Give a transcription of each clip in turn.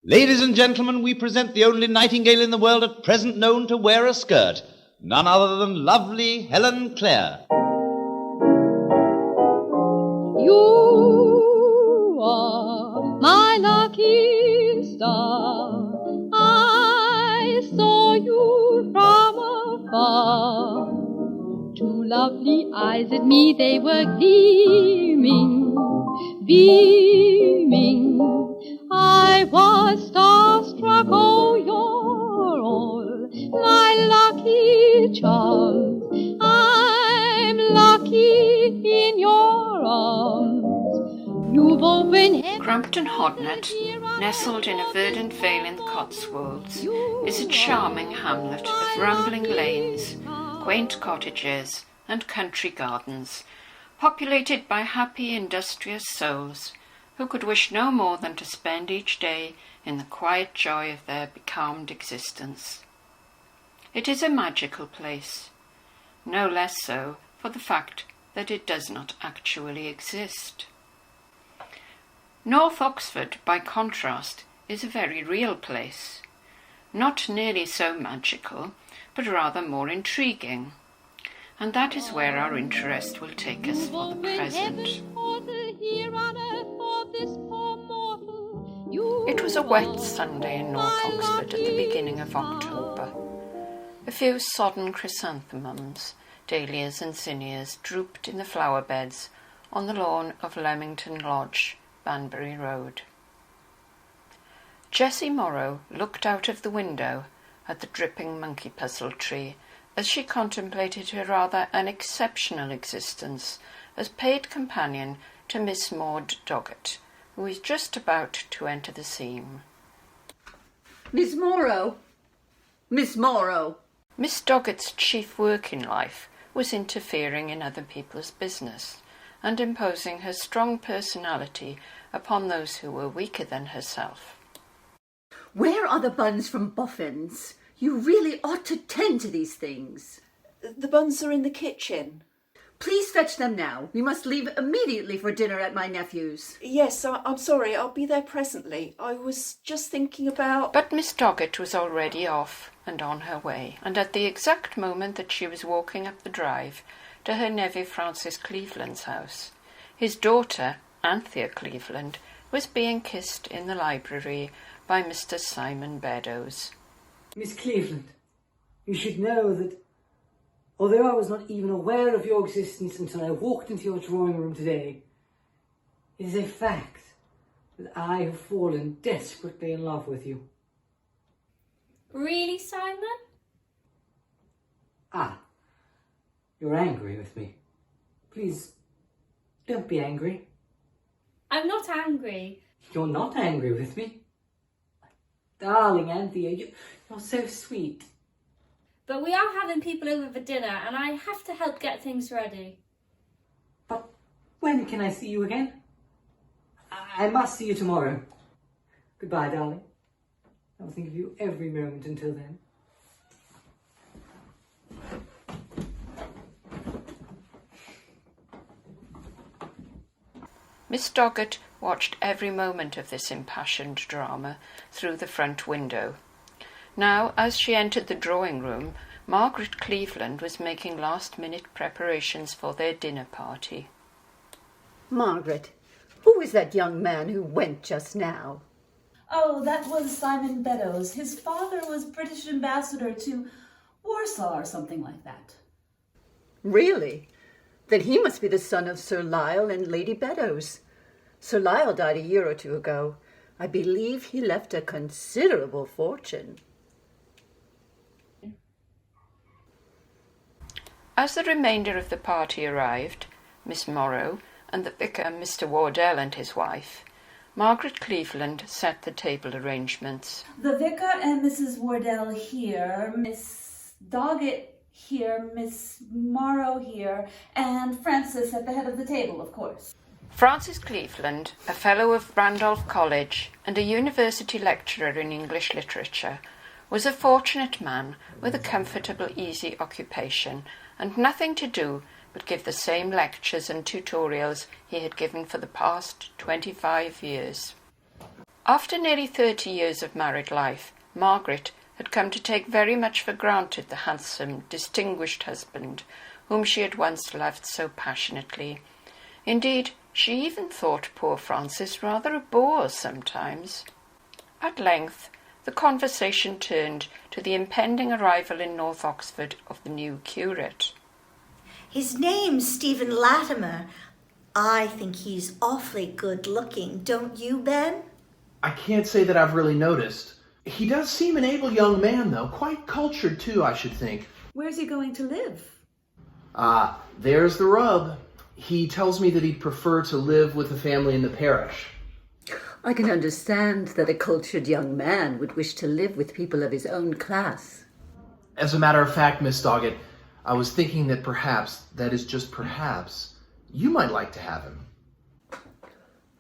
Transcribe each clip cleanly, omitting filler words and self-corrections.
Ladies and gentlemen, we present the only nightingale in the world at present known to wear a skirt, none other than lovely Helen Clare. You are my lucky star. I saw you from afar. Two lovely eyes at me, they were gleaming, beaming. I was starstruck, oh, you're all my lucky charms. I'm lucky in your arms. You've opened heaven. Crampton Hodnet, nestled in a verdant vale in the Cotswolds, is a charming hamlet of rambling lanes, quaint cottages and country gardens, populated by happy, industrious souls who could wish no more than to spend each day in the quiet joy of their becalmed existence. It is a magical place, no less so for the fact that it does not actually exist. North Oxford, by contrast, is a very real place, not nearly so magical, but rather more intriguing, and that is where our interest will take us for the present. It was a wet Sunday in North Oxford at the beginning of October. A few sodden chrysanthemums, dahlias and zinnias drooped in the flower beds on the lawn of Leamington Lodge, Banbury Road. Jessie Morrow looked out of the window at the dripping monkey puzzle tree as she contemplated her rather unexceptional existence as paid companion to Miss Maud Doggett, who is just about to enter the scene. Miss Morrow! Miss Morrow! Miss Doggett's chief work in life was interfering in other people's business and imposing her strong personality upon those who were weaker than herself. Where are the buns from Boffins? You really ought to tend to these things. The buns are in the kitchen. Please fetch them now. We must leave immediately for dinner at my nephew's. Yes, I'm sorry, I'll be there presently. I was just thinking about... But Miss Doggett was already off and on her way, and at the exact moment that she was walking up the drive to her nephew Francis Cleveland's house, his daughter, Anthea Cleveland, was being kissed in the library by Mr. Simon Beddoes. Miss Cleveland, you should know that although I was not even aware of your existence until I walked into your drawing room today, it is a fact that I have fallen desperately in love with you. Really, Simon? Ah, you're angry with me. Please, don't be angry. I'm not angry. You're not angry with me? Darling Anthea, you're so sweet. But we are having people over for dinner and I have to help get things ready. But when can I see you again? I must see you tomorrow. Goodbye, darling. I will think of you every moment until then. Miss Doggett watched every moment of this impassioned drama through the front window. Now, as she entered the drawing-room, Margaret Cleveland was making last-minute preparations for their dinner party. Margaret, who is that young man who went just now? Oh, that was Simon Beddoes. His father was British ambassador to Warsaw or something like that. Really? Then he must be the son of Sir Lisle and Lady Beddoes. Sir Lisle died a year or two ago. I believe he left a considerable fortune. As the remainder of the party arrived, Miss Morrow and the vicar, Mr. Wardell, and his wife, Margaret Cleveland set the table arrangements. The vicar and Mrs. Wardell here, Miss Doggett here, Miss Morrow here, and Francis at the head of the table, of course. Francis Cleveland, a fellow of Randolph College and a university lecturer in English literature, was a fortunate man with a comfortable, easy occupation and nothing to do but give the same lectures and tutorials he had given for the past 25 years. After nearly 30 years of married life, Margaret had come to take very much for granted the handsome, distinguished husband whom she had once loved so passionately. Indeed, she even thought poor Francis rather a bore sometimes. At length, the conversation turned to the impending arrival in North Oxford of the new curate. His name's Stephen Latimer. I think he's awfully good looking, don't you, Ben? I can't say that I've really noticed. He does seem an able young man, though. Quite cultured, too, I should think. Where's he going to live? There's the rub. He tells me that he'd prefer to live with a family in the parish. I can understand that a cultured young man would wish to live with people of his own class. As a matter of fact, Miss Doggett, I was thinking that perhaps, that is just perhaps, you might like to have him.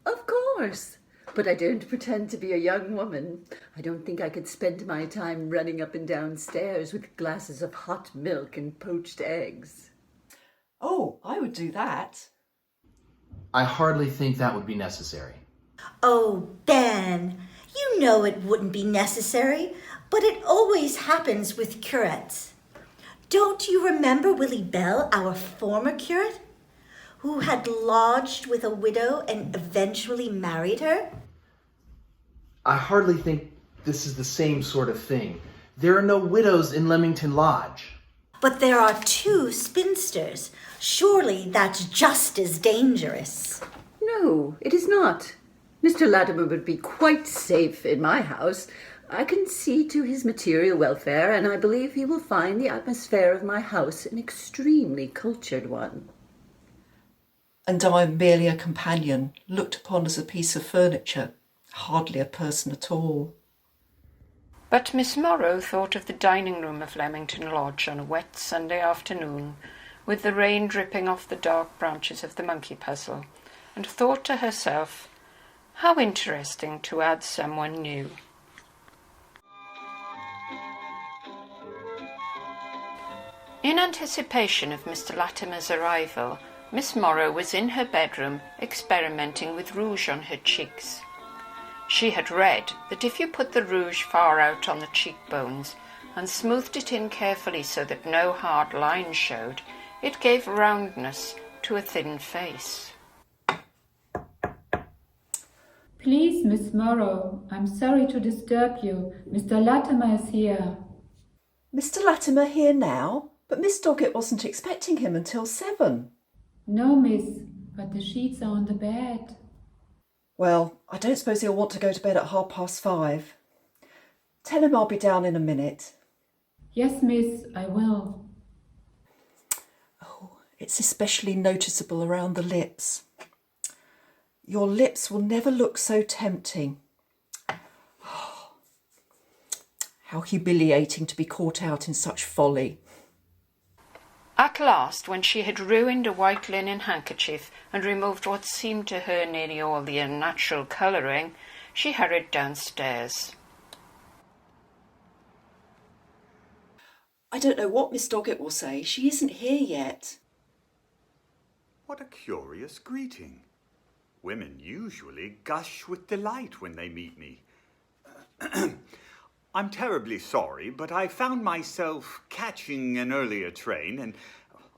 Of course. But I don't pretend to be a young woman. I don't think I could spend my time running up and down stairs with glasses of hot milk and poached eggs. Oh, I would do that. I hardly think that would be necessary. Oh, Ben, you know it wouldn't be necessary, but it always happens with curates. Don't you remember Willie Bell, our former curate, who had lodged with a widow and eventually married her? I hardly think this is the same sort of thing. There are no widows in Leamington Lodge. But there are 2 spinsters. Surely that's just as dangerous. No, it is not. Mr. Latimer would be quite safe in my house. I can see to his material welfare, and I believe he will find the atmosphere of my house an extremely cultured one. And I am merely a companion, looked upon as a piece of furniture, hardly a person at all. But Miss Morrow thought of the dining room of Leamington Lodge on a wet Sunday afternoon, with the rain dripping off the dark branches of the monkey puzzle, and thought to herself, how interesting to add someone new. In anticipation of Mr. Latimer's arrival, Miss Morrow was in her bedroom experimenting with rouge on her cheeks. She had read that if you put the rouge far out on the cheekbones and smoothed it in carefully so that no hard lines showed, it gave roundness to a thin face. Please, Miss Morrow, I'm sorry to disturb you. Mr. Latimer is here. Mr. Latimer here now? But Miss Doggett wasn't expecting him until 7. No, miss, but the sheets are on the bed. Well, I don't suppose he'll want to go to bed at 5:30. Tell him I'll be down in a minute. Yes, miss, I will. Oh, it's especially noticeable around the lips. Your lips will never look so tempting. Oh, how humiliating to be caught out in such folly. At last, when she had ruined a white linen handkerchief and removed what seemed to her nearly all the unnatural colouring, she hurried downstairs. I don't know what Miss Doggett will say. She isn't here yet. What a curious greeting. Women usually gush with delight when they meet me. I'm terribly sorry, but I found myself catching an earlier train, and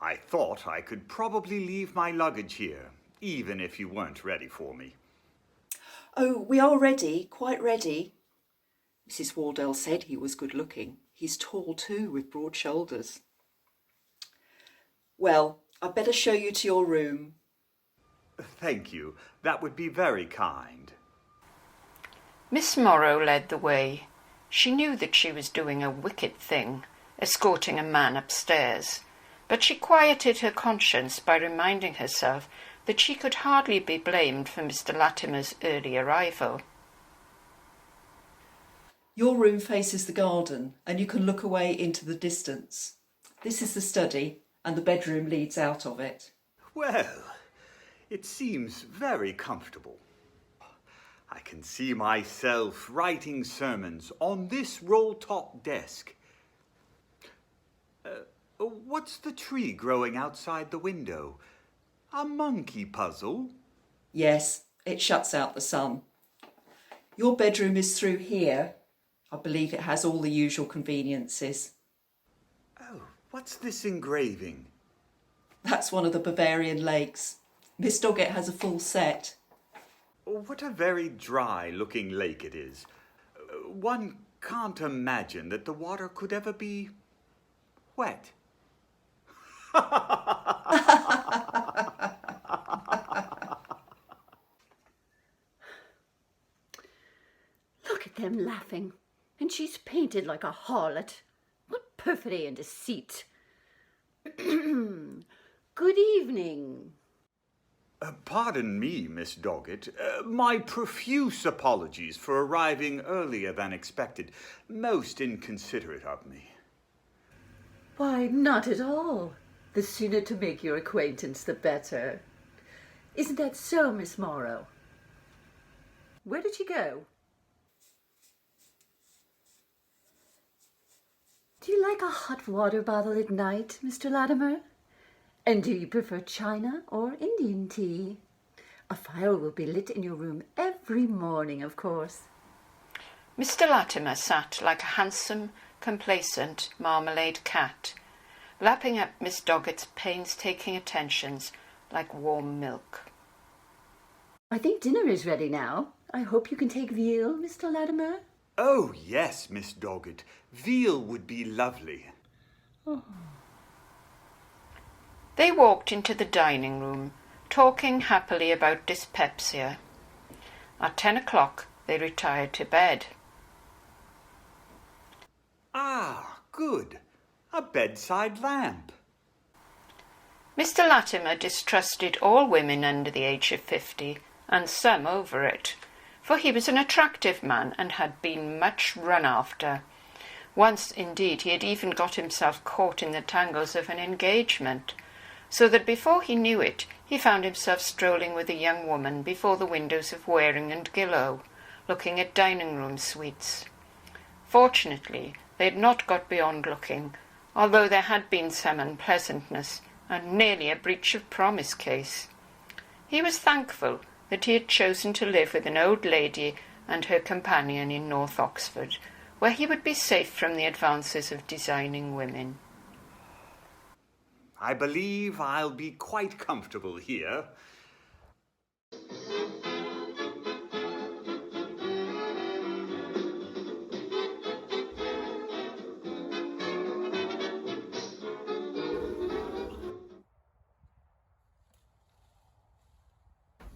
I thought I could probably leave my luggage here, even if you weren't ready for me. Oh, we are ready, quite ready. Mrs. Wardell said he was good looking. He's tall too, with broad shoulders. Well, I'd better show you to your room. Thank you. That would be very kind. Miss Morrow led the way. She knew that she was doing a wicked thing, escorting a man upstairs, but she quieted her conscience by reminding herself that she could hardly be blamed for Mr. Latimer's early arrival. Your room faces the garden, and you can look away into the distance. This is the study, and the bedroom leads out of it. Well, it seems very comfortable. I can see myself writing sermons on this roll-top desk. What's the tree growing outside the window? A monkey puzzle? Yes, it shuts out the sun. Your bedroom is through here. I believe it has all the usual conveniences. Oh, what's this engraving? That's one of the Bavarian lakes. Miss Doggett has a full set. What a very dry-looking lake it is. One can't imagine that the water could ever be wet. Look at them laughing. And she's painted like a harlot. What perfidy and deceit. Good evening. Pardon me, Miss Doggett. My profuse apologies for arriving earlier than expected. Most inconsiderate of me. Why, not at all. The sooner to make your acquaintance, the better. Isn't that so, Miss Morrow? Where did you go? Do you like a hot water bottle at night, Mr. Latimer? And do you prefer China or Indian tea? A fire will be lit in your room every morning, of course. Mr. Latimer sat like a handsome, complacent marmalade cat, lapping up Miss Doggett's painstaking attentions like warm milk. I think dinner is ready now. I hope you can take veal, Mr. Latimer. Oh, yes, Miss Doggett. Veal would be lovely. Oh. They walked into the dining room, talking happily about dyspepsia. At 10 o'clock, they retired to bed. Ah, good. A bedside lamp. Mr. Latimer distrusted all women under the age of 50, and some over it, for he was an attractive man and had been much run after. Once, indeed, he had even got himself caught in the tangles of an engagement, so that before he knew it, he found himself strolling with a young woman before the windows of Waring and Gillow, looking at dining-room suites. Fortunately, they had not got beyond looking, although there had been some unpleasantness and nearly a breach of promise case. He was thankful that he had chosen to live with an old lady and her companion in North Oxford, where he would be safe from the advances of designing women. I believe I'll be quite comfortable here.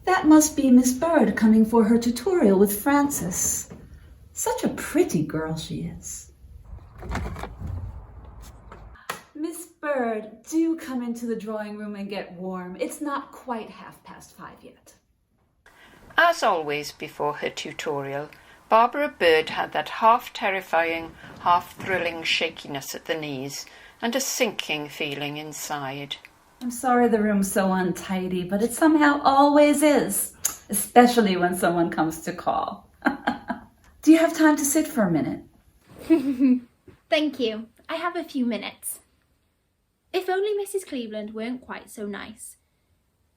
That must be Miss Bird coming for her tutorial with Frances. Such a pretty girl she is. Miss Bird, do come into the drawing room and get warm. It's not quite 5:30 yet. As always before her tutorial, Barbara Bird had that half-terrifying, half-thrilling shakiness at the knees and a sinking feeling inside. I'm sorry the room's so untidy, but it somehow always is, especially when someone comes to call. Do you have time to sit for a minute? Thank you. I have a few minutes. If only Mrs. Cleveland weren't quite so nice.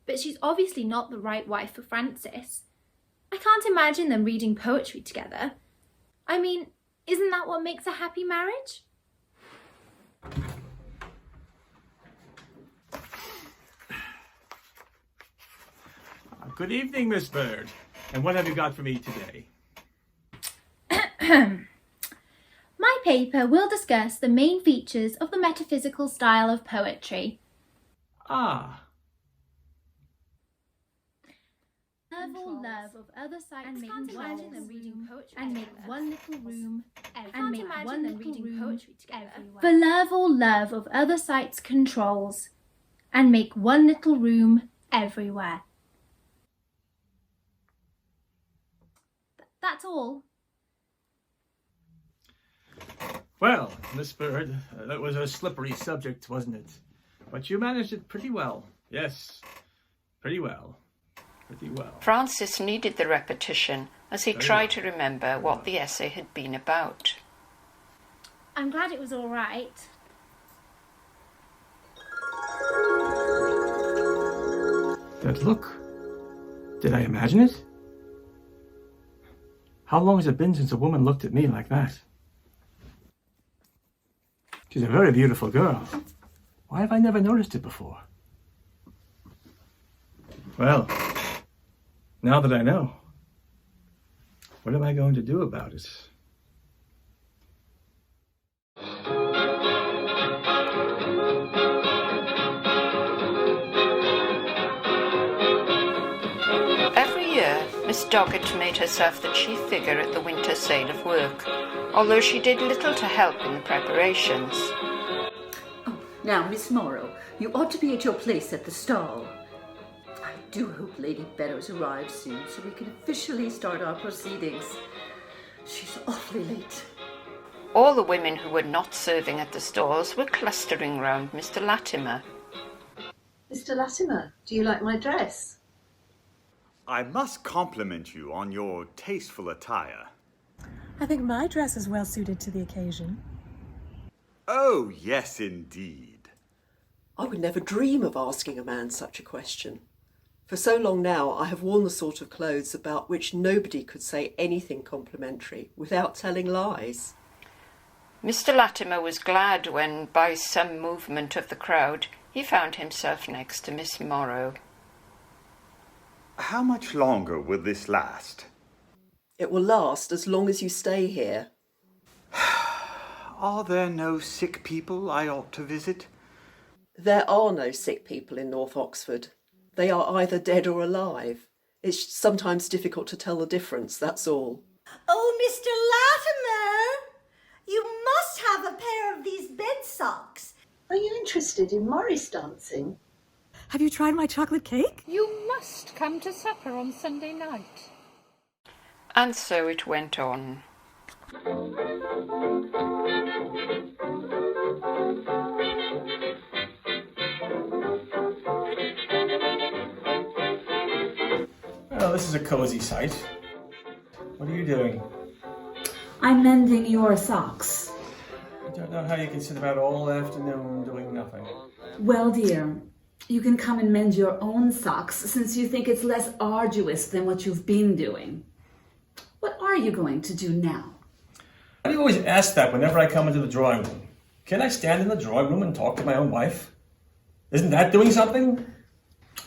But she's obviously not the right wife for Francis. I can't imagine them reading poetry together. I mean, isn't that what makes a happy marriage? Good evening, Miss Bird. And what have you got for me today? My paper will discuss the main features of the metaphysical style of poetry. Ah. Love of other sights and make one them reading poetry and make one little room and make one them reading poetry together. For love of other sights controls and make one little room everywhere. That's all. Well, Miss Bird, that was a slippery subject, wasn't it? But you managed it pretty well. Yes, pretty well. Pretty well. Francis needed the repetition as he tried to remember what the essay had been about. I'm glad it was all right. That look. Did I imagine it? How long has it been since a woman looked at me like that? She's a very beautiful girl. Why have I never noticed it before? Well, now that I know, what am I going to do about it? Every year, Miss Doggett made herself the chief figure at the winter sale of work, although she did little to help in the preparations. Now, Miss Morrow, you ought to be at your place at the stall. I do hope Lady Beddoes arrives soon so we can officially start our proceedings. She's awfully late. All the women who were not serving at the stalls were clustering round Mr. Latimer. Mr. Latimer, do you like my dress? I must compliment you on your tasteful attire. I think my dress is well suited to the occasion. Oh, yes, indeed. I would never dream of asking a man such a question. For so long now, I have worn the sort of clothes about which nobody could say anything complimentary without telling lies. Mr. Latimer was glad when, by some movement of the crowd, he found himself next to Miss Morrow. How much longer will this last? It will last as long as you stay here. Are there no sick people I ought to visit? There are no sick people in North Oxford. They are either dead or alive. It's sometimes difficult to tell the difference, that's all. Oh, Mr. Latimer, you must have a pair of these bed socks. Are you interested in Morris dancing? Have you tried my chocolate cake? You must come to supper on Sunday night. And so it went on. Well, this is a cozy sight. What are you doing? I'm mending your socks. I don't know how you can sit about all afternoon doing nothing. Well, dear, you can come and mend your own socks since you think it's less arduous than what you've been doing. What are you going to do now? Why do you always ask that whenever I come into the drawing room? Can I stand in the drawing room and talk to my own wife? Isn't that doing something?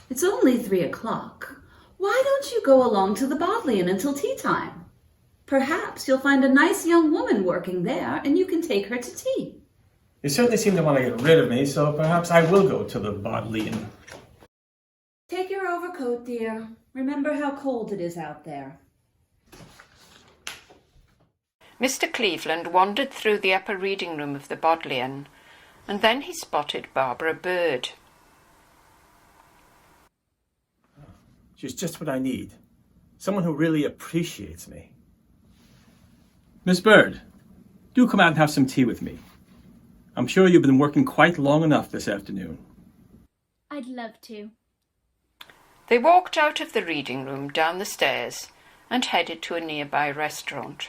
It's only 3 o'clock. Why don't you go along to the Bodleian until tea time? Perhaps you'll find a nice young woman working there and you can take her to tea. You certainly seem to want to get rid of me, so perhaps I will go to the Bodleian. Take your overcoat, dear. Remember how cold it is out there. Mr. Cleveland wandered through the upper reading room of the Bodleian, and then he spotted Barbara Bird. She's just what I need. Someone who really appreciates me. Miss Bird, do come out and have some tea with me. I'm sure you've been working quite long enough this afternoon. I'd love to. They walked out of the reading room, down the stairs, and headed to a nearby restaurant.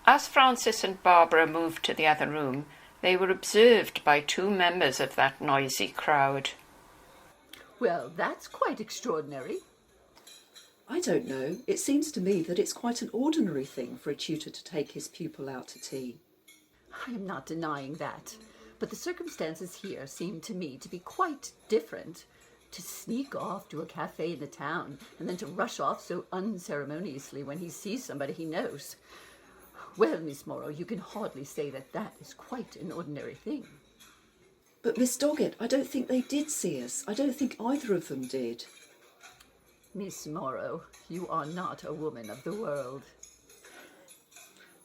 As Francis and Barbara moved to the other room, they were observed by 2 members of that noisy crowd. Well, that's quite extraordinary. I don't know. It seems to me that it's quite an ordinary thing for a tutor to take his pupil out to tea. I am not denying that, but the circumstances here seem to me to be quite different. To sneak off to a cafe in the town and then to rush off so unceremoniously when he sees somebody he knows. Well, Miss Morrow, you can hardly say that that is quite an ordinary thing. But Miss Doggett, I don't think they did see us. I don't think either of them did. Miss Morrow, you are not a woman of the world.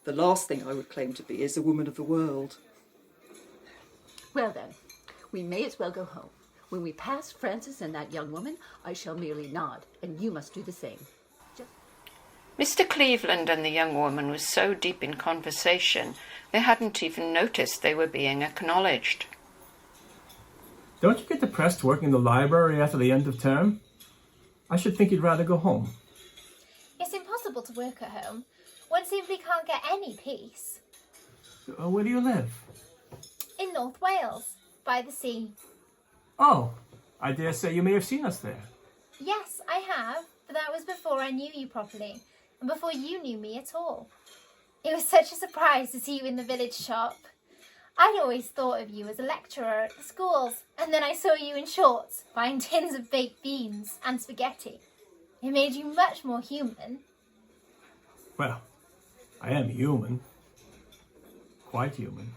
The last thing I would claim to be is a woman of the world. Well then, we may as well go home. When we pass Francis and that young woman, I shall merely nod, and you must do the same. Mr. Cleveland and the young woman were so deep in conversation, they hadn't even noticed they were being acknowledged. Don't you get depressed working in the library after the end of term? I should think you'd rather go home. It's impossible to work at home. One simply can't get any peace. Where do you live? In North Wales, by the sea. Oh, I dare say you may have seen us there. Yes, I have, but that was before I knew you properly. and before you knew me at all. It was such a surprise to see you in the village shop. I'd always thought of you as a lecturer at the schools, and then I saw you in shorts, buying tins of baked beans and spaghetti. It made you much more human. Well, I am human. Quite human.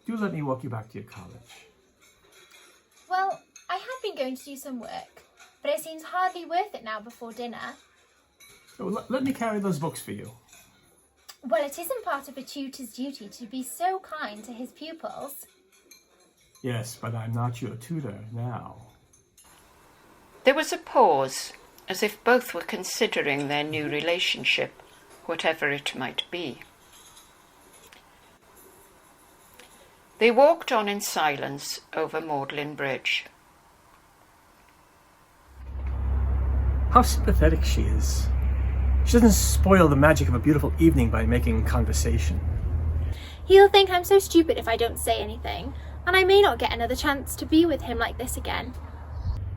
Do let me walk you back to your college. Well, I had been going to do some work, but it seems hardly worth it now before dinner. So let me carry those books for you. Well, it isn't part of a tutor's duty to be so kind to his pupils. Yes, but I'm not your tutor now. There was a pause, as if both were considering their new relationship, whatever it might be. They walked on in silence over Magdalen Bridge. How sympathetic she is. She doesn't spoil the magic of a beautiful evening by making conversation. He'll think I'm so stupid if I don't say anything, and I may not get another chance to be with him like this again.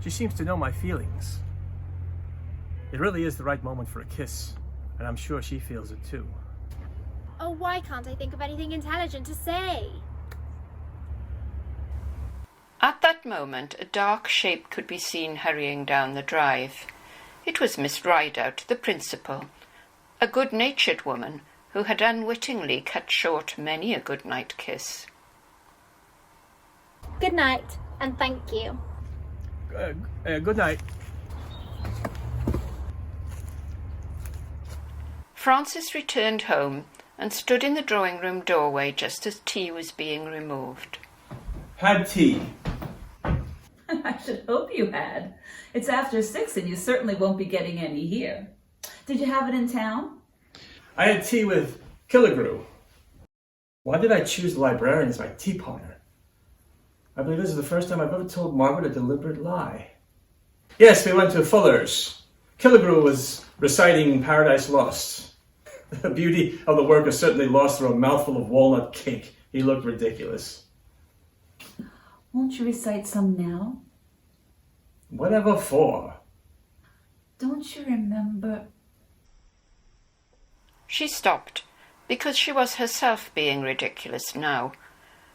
She seems to know my feelings. It really is the right moment for a kiss, and I'm sure she feels it too. Oh, why can't I think of anything intelligent to say? At that moment, a dark shape could be seen hurrying down the drive. It was Miss Rideout, the principal, a good-natured woman who had unwittingly cut short many a good-night kiss. Good night, and thank you. Good night. Francis returned home and stood in the drawing-room doorway just as tea was being removed. Had tea. I should hope you had. It's after 6 and you certainly won't be getting any here. Did you have it in town? I had tea with Killigrew. Why did I choose the librarian as my tea partner? I believe this is the first time I've ever told Margaret a deliberate lie. Yes, we went to Fuller's. Killigrew was reciting Paradise Lost. The beauty of the work is certainly lost through a mouthful of walnut cake. He looked ridiculous. Won't you recite some now? Whatever for? Don't you remember? She stopped, because she was herself being ridiculous now,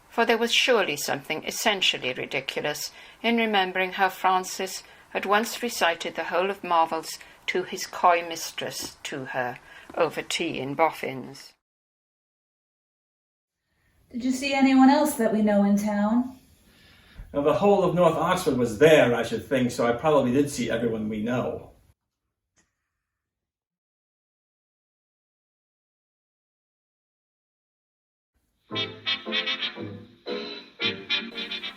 for there was surely something essentially ridiculous in remembering how Francis had once recited the whole of Marvell's to his coy mistress to her over tea in Boffin's. Did you see anyone else that we know in town? Now, the whole of North Oxford was there, I should think, so I probably did see everyone we know.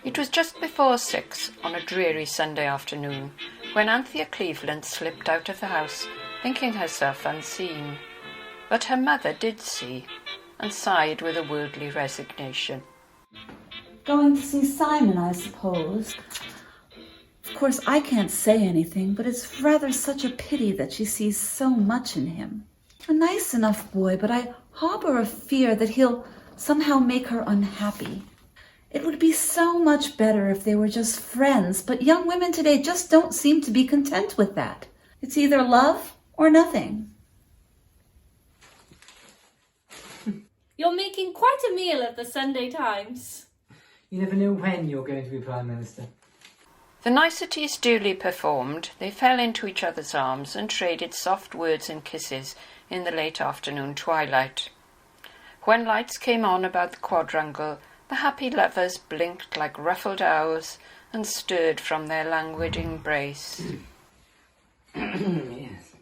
It was just before 6 on a dreary Sunday afternoon when Anthea Cleveland slipped out of the house, thinking herself unseen. But her mother did see, and sighed with a worldly resignation. Going to see Simon, I suppose. Of course, I can't say anything, but it's rather such a pity that she sees so much in him. A nice enough boy, but I harbor a fear that he'll somehow make her unhappy. It would be so much better if they were just friends, but young women today just don't seem to be content with that. It's either love or nothing. You're making quite a meal of the Sunday Times. You never know when you're going to be Prime Minister. The niceties duly performed, they fell into each other's arms and traded soft words and kisses in the late afternoon twilight. When lights came on about the quadrangle, the happy lovers blinked like ruffled owls and stirred from their languid embrace. Yes.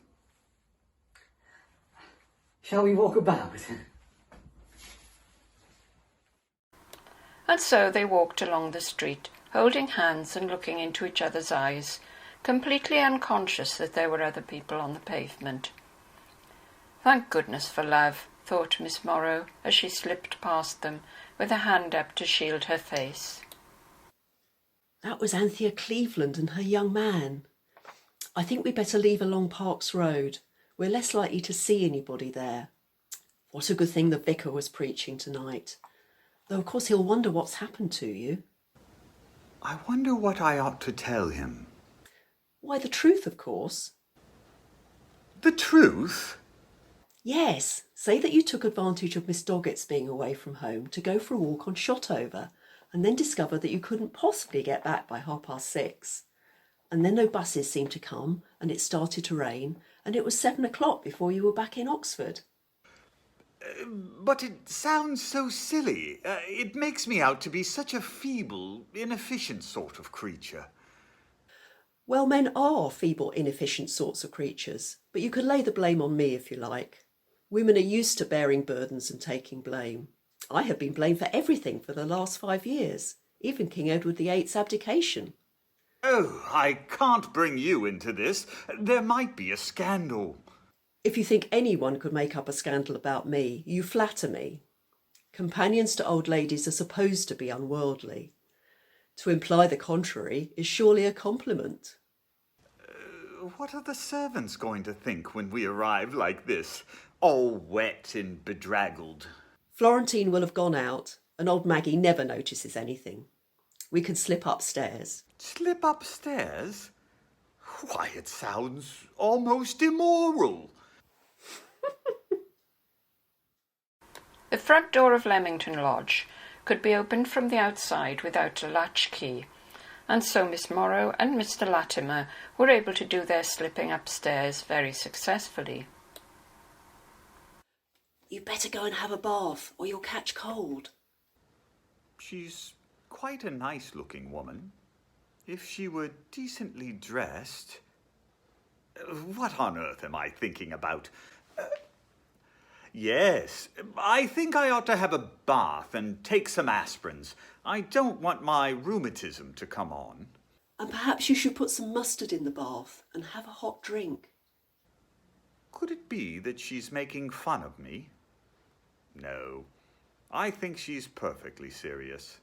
Shall we walk about? And so they walked along the street, holding hands and looking into each other's eyes, completely unconscious that there were other people on the pavement. Thank goodness for love, thought Miss Morrow, as she slipped past them, with a hand up to shield her face. That was Anthea Cleveland and her young man. I think we'd better leave along Parks Road. We're less likely to see anybody there. What a good thing the vicar was preaching tonight. Though, of course, he'll wonder what's happened to you. I wonder what I ought to tell him. Why, the truth, of course. The truth? Yes, say that you took advantage of Miss Doggett's being away from home to go for a walk on Shotover, and then discovered that you couldn't possibly get back by 6:30. And then no buses seemed to come, and it started to rain, and it was 7 o'clock before you were back in Oxford. But it sounds so silly. It makes me out to be such a feeble, inefficient sort of creature. Well, men are feeble, inefficient sorts of creatures, but you can lay the blame on me if you like. Women are used to bearing burdens and taking blame. I have been blamed for everything for the last 5 years, even King Edward VIII's abdication. Oh, I can't bring you into this. There might be a scandal. If you think anyone could make up a scandal about me, you flatter me. Companions to old ladies are supposed to be unworldly. To imply the contrary is surely a compliment. What are the servants going to think when we arrive like this, all wet and bedraggled? Florentine will have gone out, and old Maggie never notices anything. We can slip upstairs. Slip upstairs? Why, it sounds almost immoral. The front door of Leamington Lodge could be opened from the outside without a latch key, and so Miss Morrow and Mr. Latimer were able to do their slipping upstairs very successfully. You'd better go and have a bath, or you'll catch cold. She's quite a nice-looking woman. If she were decently dressed... What on earth am I thinking about? Yes, I think I ought to have a bath and take some aspirins. I don't want my rheumatism to come on. And perhaps you should put some mustard in the bath and have a hot drink. Could it be that she's making fun of me? No, I think she's perfectly serious.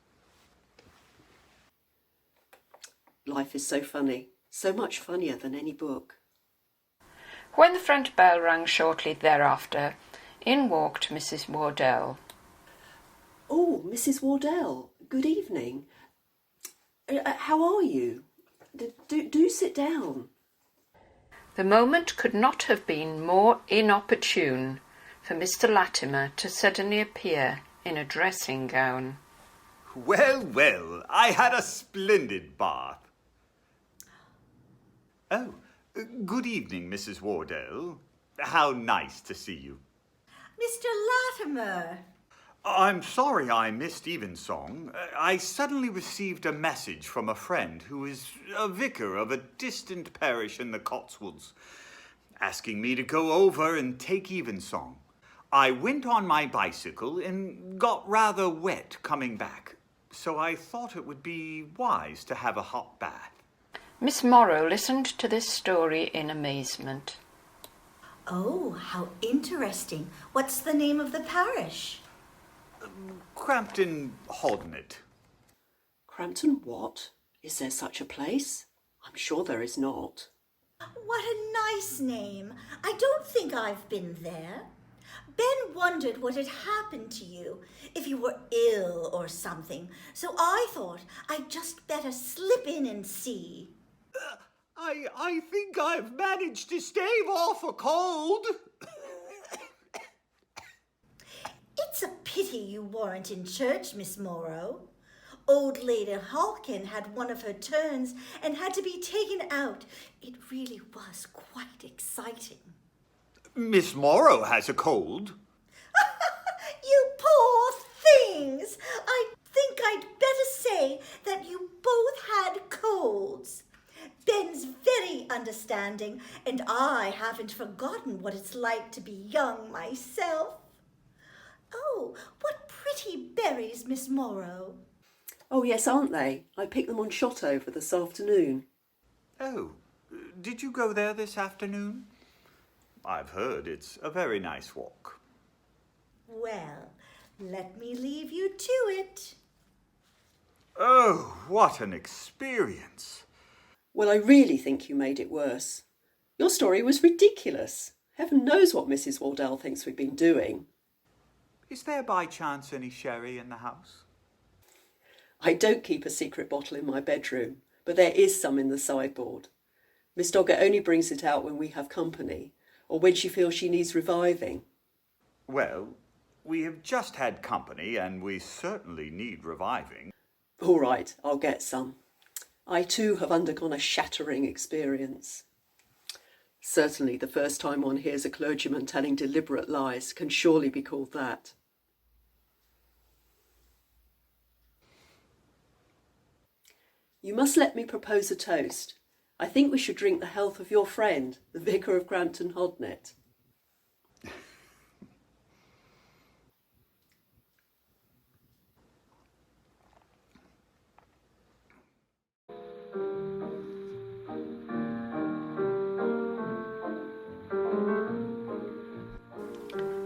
Life is so funny, so much funnier than any book. When the front bell rang shortly thereafter, in walked Mrs. Wardell. Oh, Mrs. Wardell, good evening. How are you? Do sit down. The moment could not have been more inopportune for Mr. Latimer to suddenly appear in a dressing gown. Well, well, I had a splendid bath. Oh, good evening, Mrs. Wardell. How nice to see you. Mr. Latimer. I'm sorry I missed evensong. I suddenly received a message from a friend who is a vicar of a distant parish in the Cotswolds, asking me to go over and take evensong. I went on my bicycle and got rather wet coming back, so I thought it would be wise to have a hot bath. Miss Morrow listened to this story in amazement. Oh, how interesting. What's the name of the parish? Crampton Hodnet. Crampton what? Is there such a place? I'm sure there is not. What a nice name. I don't think I've been there. Ben wondered what had happened to you, if you were ill or something, so I thought I'd just better slip in and see. I think I've managed to stave off a cold. It's a pity you weren't in church, Miss Morrow. Old Lady Halkin had one of her turns and had to be taken out. It really was quite exciting. Miss Morrow has a cold. You poor things! I think I'd better say that you both had colds. Ben's very understanding, and I haven't forgotten what it's like to be young myself. Oh, what pretty berries, Miss Morrow. Oh, yes, aren't they? I picked them on Shotover this afternoon. Oh, did you go there this afternoon? I've heard it's a very nice walk. Well, let me leave you to it. Oh, what an experience. Well, I really think you made it worse. Your story was ridiculous. Heaven knows what Mrs. Wardell thinks we've been doing. Is there by chance any sherry in the house? I don't keep a secret bottle in my bedroom, but there is some in the sideboard. Miss Doggett only brings it out when we have company, or when she feels she needs reviving? Well, we have just had company and we certainly need reviving. All right, I'll get some. I too have undergone a shattering experience. Certainly the first time one hears a clergyman telling deliberate lies can surely be called that. You must let me propose a toast. I think we should drink the health of your friend, the Vicar of Crampton Hodnet.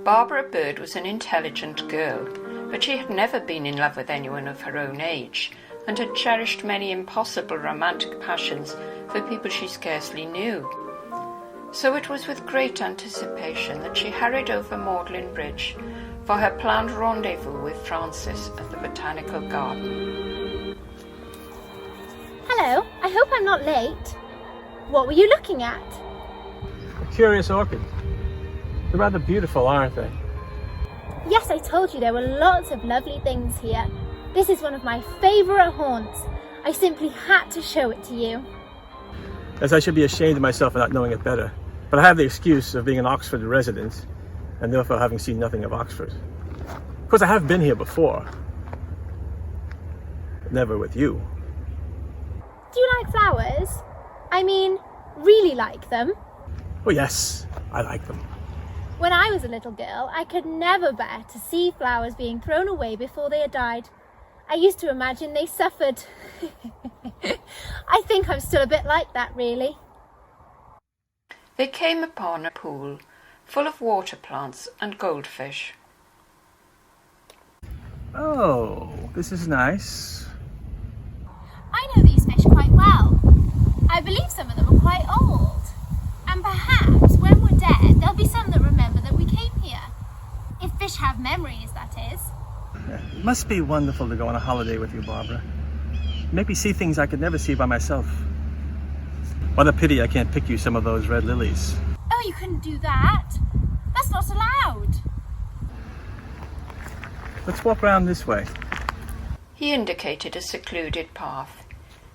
Barbara Bird was an intelligent girl, but she had never been in love with anyone of her own age, and had cherished many impossible romantic passions for people she scarcely knew. So it was with great anticipation that she hurried over Magdalen Bridge for her planned rendezvous with Francis at the Botanical Garden. Hello, I hope I'm not late. What were you looking at? A curious orchid. They're rather beautiful, aren't they? Yes, I told you there were lots of lovely things here. This is one of my favourite haunts. I simply had to show it to you. As I should be ashamed of myself for not knowing it better. But I have the excuse of being an Oxford resident, and therefore having seen nothing of Oxford. Of course, I have been here before. But never with you. Do you like flowers? I mean, really like them? Oh yes, I like them. When I was a little girl, I could never bear to see flowers being thrown away before they had died. I used to imagine they suffered. I think I'm still a bit like that, really. They came upon a pool full of water plants and goldfish. Oh, this is nice. I know these fish quite well. I believe some of them are quite old. And perhaps when we're dead, there'll be some that remember that we came here. If fish have memories, that is. It must be wonderful to go on a holiday with you, Barbara. Make me see things I could never see by myself. What a pity I can't pick you some of those red lilies. Oh, you couldn't do that. That's not allowed. Let's walk round this way. He indicated a secluded path.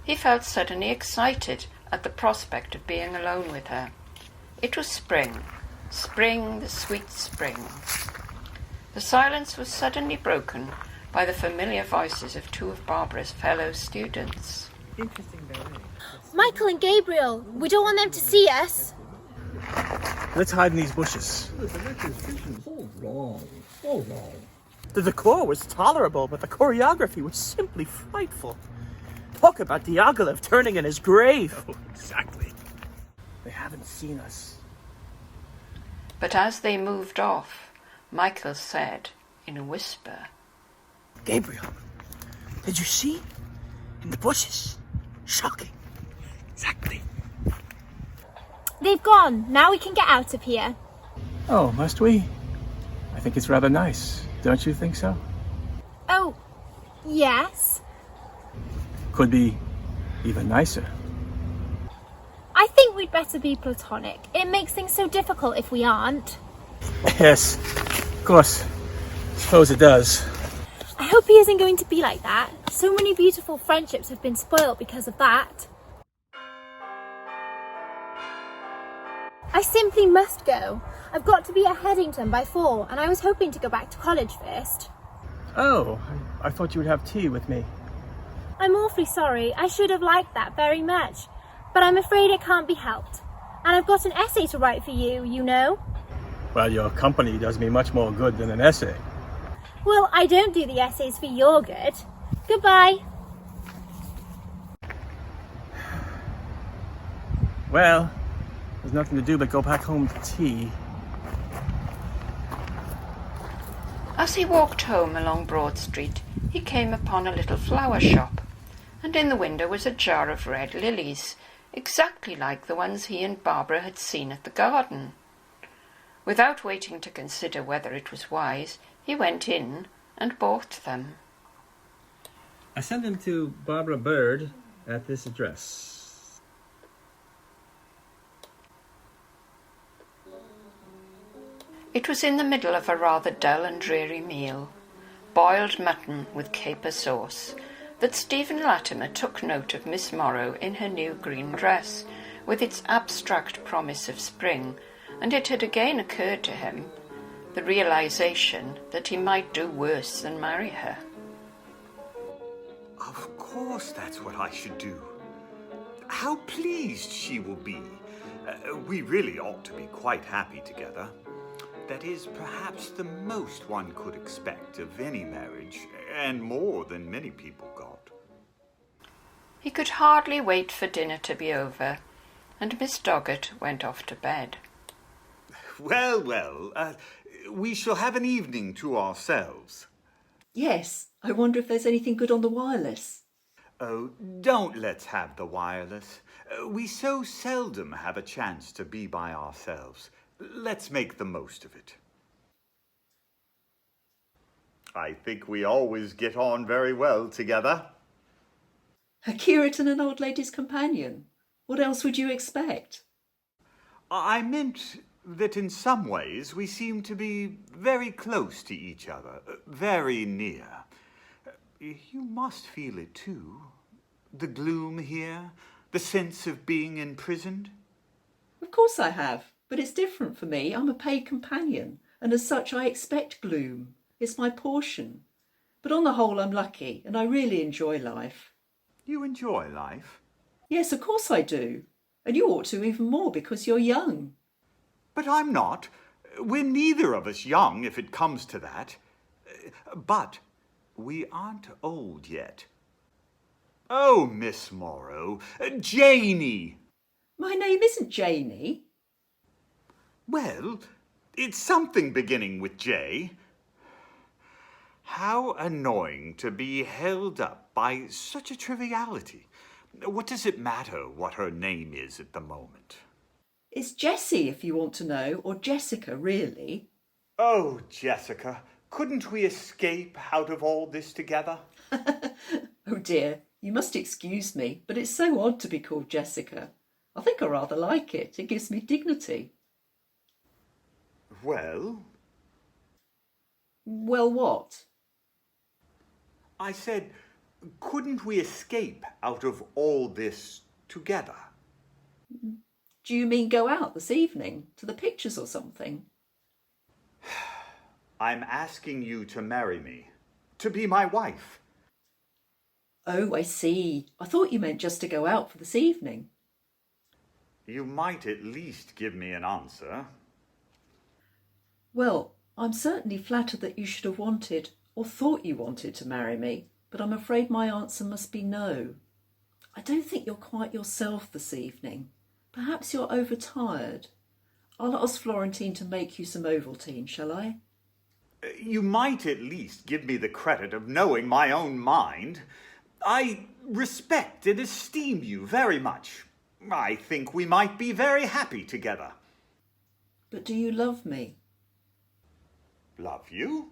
He felt suddenly excited at the prospect of being alone with her. It was spring. Spring, the sweet spring. The silence was suddenly broken by the familiar voices of two of Barbara's fellow students. Michael and Gabriel, we don't want them to see us. Let's hide in these bushes. All wrong. All wrong. The decor was tolerable, but the choreography was simply frightful. Talk about Diaghilev turning in his grave. Oh, exactly. They haven't seen us. But as they moved off, Michael said in a whisper, Gabriel, did you see? In the bushes. Shocking. Exactly. They've gone. Now we can get out of here. Oh, must we? I think it's rather nice. Don't you think so? Oh, yes. Could be even nicer. I think we'd better be platonic. It makes things so difficult if we aren't. Yes, of course. Suppose it does. I hope he isn't going to be like that. So many beautiful friendships have been spoiled because of that. I simply must go. I've got to be at Headington by 4, and I was hoping to go back to college first. Oh, I thought you would have tea with me. I'm awfully sorry. I should have liked that very much. But I'm afraid it can't be helped. And I've got an essay to write for you, you know. Well, your company does me much more good than an essay. Well, I don't do the essays for your good. Goodbye. Well, there's nothing to do but go back home to tea. As he walked home along Broad Street, he came upon a little flower shop, and in the window was a jar of red lilies, exactly like the ones he and Barbara had seen at the garden. Without waiting to consider whether it was wise, he went in and bought them. I sent them to Barbara Bird at this address. It was in the middle of a rather dull and dreary meal, boiled mutton with caper sauce, that Stephen Latimer took note of Miss Morrow in her new green dress, with its abstract promise of spring, and it had again occurred to him, the realization that he might do worse than marry her. Of course that's what I should do. How pleased she will be. We really ought to be quite happy together. That is perhaps the most one could expect of any marriage, and more than many people got. He could hardly wait for dinner to be over, and Miss Doggett went off to bed. Well, we shall have an evening to ourselves. Yes, I wonder if there's anything good on the wireless. Oh, don't let's have the wireless. We so seldom have a chance to be by ourselves. Let's make the most of it. I think we always get on very well together. A curate and an old lady's companion. What else would you expect? I meant that in some ways we seem to be very close to each other, very near. You must feel it too. The gloom here, the sense of being imprisoned. Of course I have, but it's different for me. I'm a paid companion, and as such I expect gloom. It's my portion. But on the whole I'm lucky, and I really enjoy life. You enjoy life? Yes, of course I do. And you ought to even more because you're young. But I'm not. We're neither of us young, if it comes to that. But we aren't old yet. Oh, Miss Morrow, Janey! My name isn't Janey. Well, it's something beginning with J. How annoying to be held up by such a triviality. What does it matter what her name is at the moment? It's Jessie, if you want to know, or Jessica, really. Oh, Jessica, couldn't we escape out of all this together? Oh dear, you must excuse me, but it's so odd to be called Jessica. I think I rather like it. It gives me dignity. Well? Well, what? I said, couldn't we escape out of all this together? Do you mean go out this evening, to the pictures or something? I'm asking you to marry me, to be my wife. Oh, I see. I thought you meant just to go out for this evening. You might at least give me an answer. Well, I'm certainly flattered that you should have wanted, or thought you wanted, to marry me, but I'm afraid my answer must be no. I don't think you're quite yourself this evening. Perhaps you're overtired. I'll ask Florentine to make you some Ovaltine, shall I? You might at least give me the credit of knowing my own mind. I respect and esteem you very much. I think we might be very happy together. But do you love me? Love you?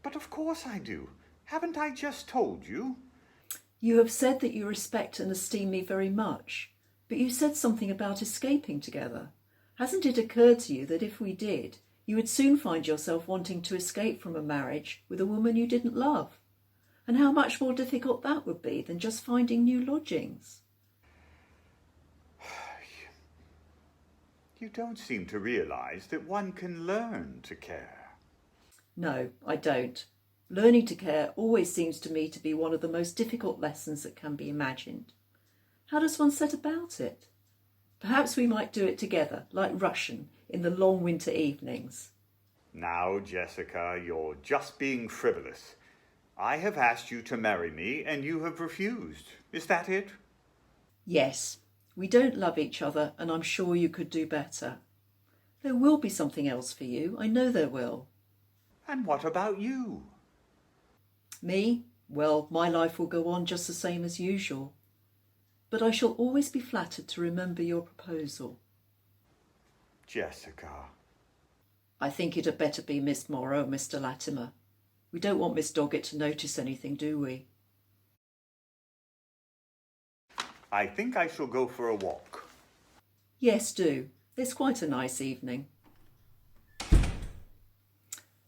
But of course I do. Haven't I just told you? You have said that you respect and esteem me very much, but you said something about escaping together. Hasn't it occurred to you that if we did, you would soon find yourself wanting to escape from a marriage with a woman you didn't love? And how much more difficult that would be than just finding new lodgings? You don't seem to realise that one can learn to care. No, I don't. Learning to care always seems to me to be one of the most difficult lessons that can be imagined. How does one set about it? Perhaps we might do it together, like Russian, in the long winter evenings. Now, Jessica, you're just being frivolous. I have asked you to marry me, and you have refused. Is that it? Yes, we don't love each other, and I'm sure you could do better. There will be something else for you. I know there will. And what about you? Me? Well, my life will go on just the same as usual. But I shall always be flattered to remember your proposal. Jessica. I think it had better be Miss Morrow, Mr. Latimer. We don't want Miss Doggett to notice anything, do we? I think I shall go for a walk. Yes, do. It's quite a nice evening.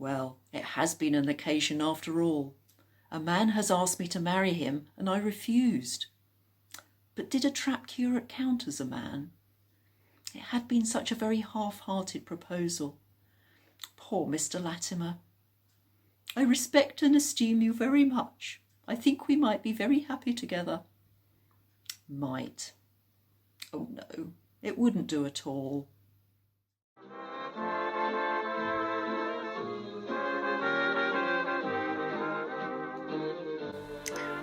Well, it has been an occasion after all. A man has asked me to marry him, and I refused. But did a trap curate count as a man? It had been such a very half-hearted proposal. Poor Mr. Latimer. I respect and esteem you very much. I think we might be very happy together. Might. Oh no, it wouldn't do at all.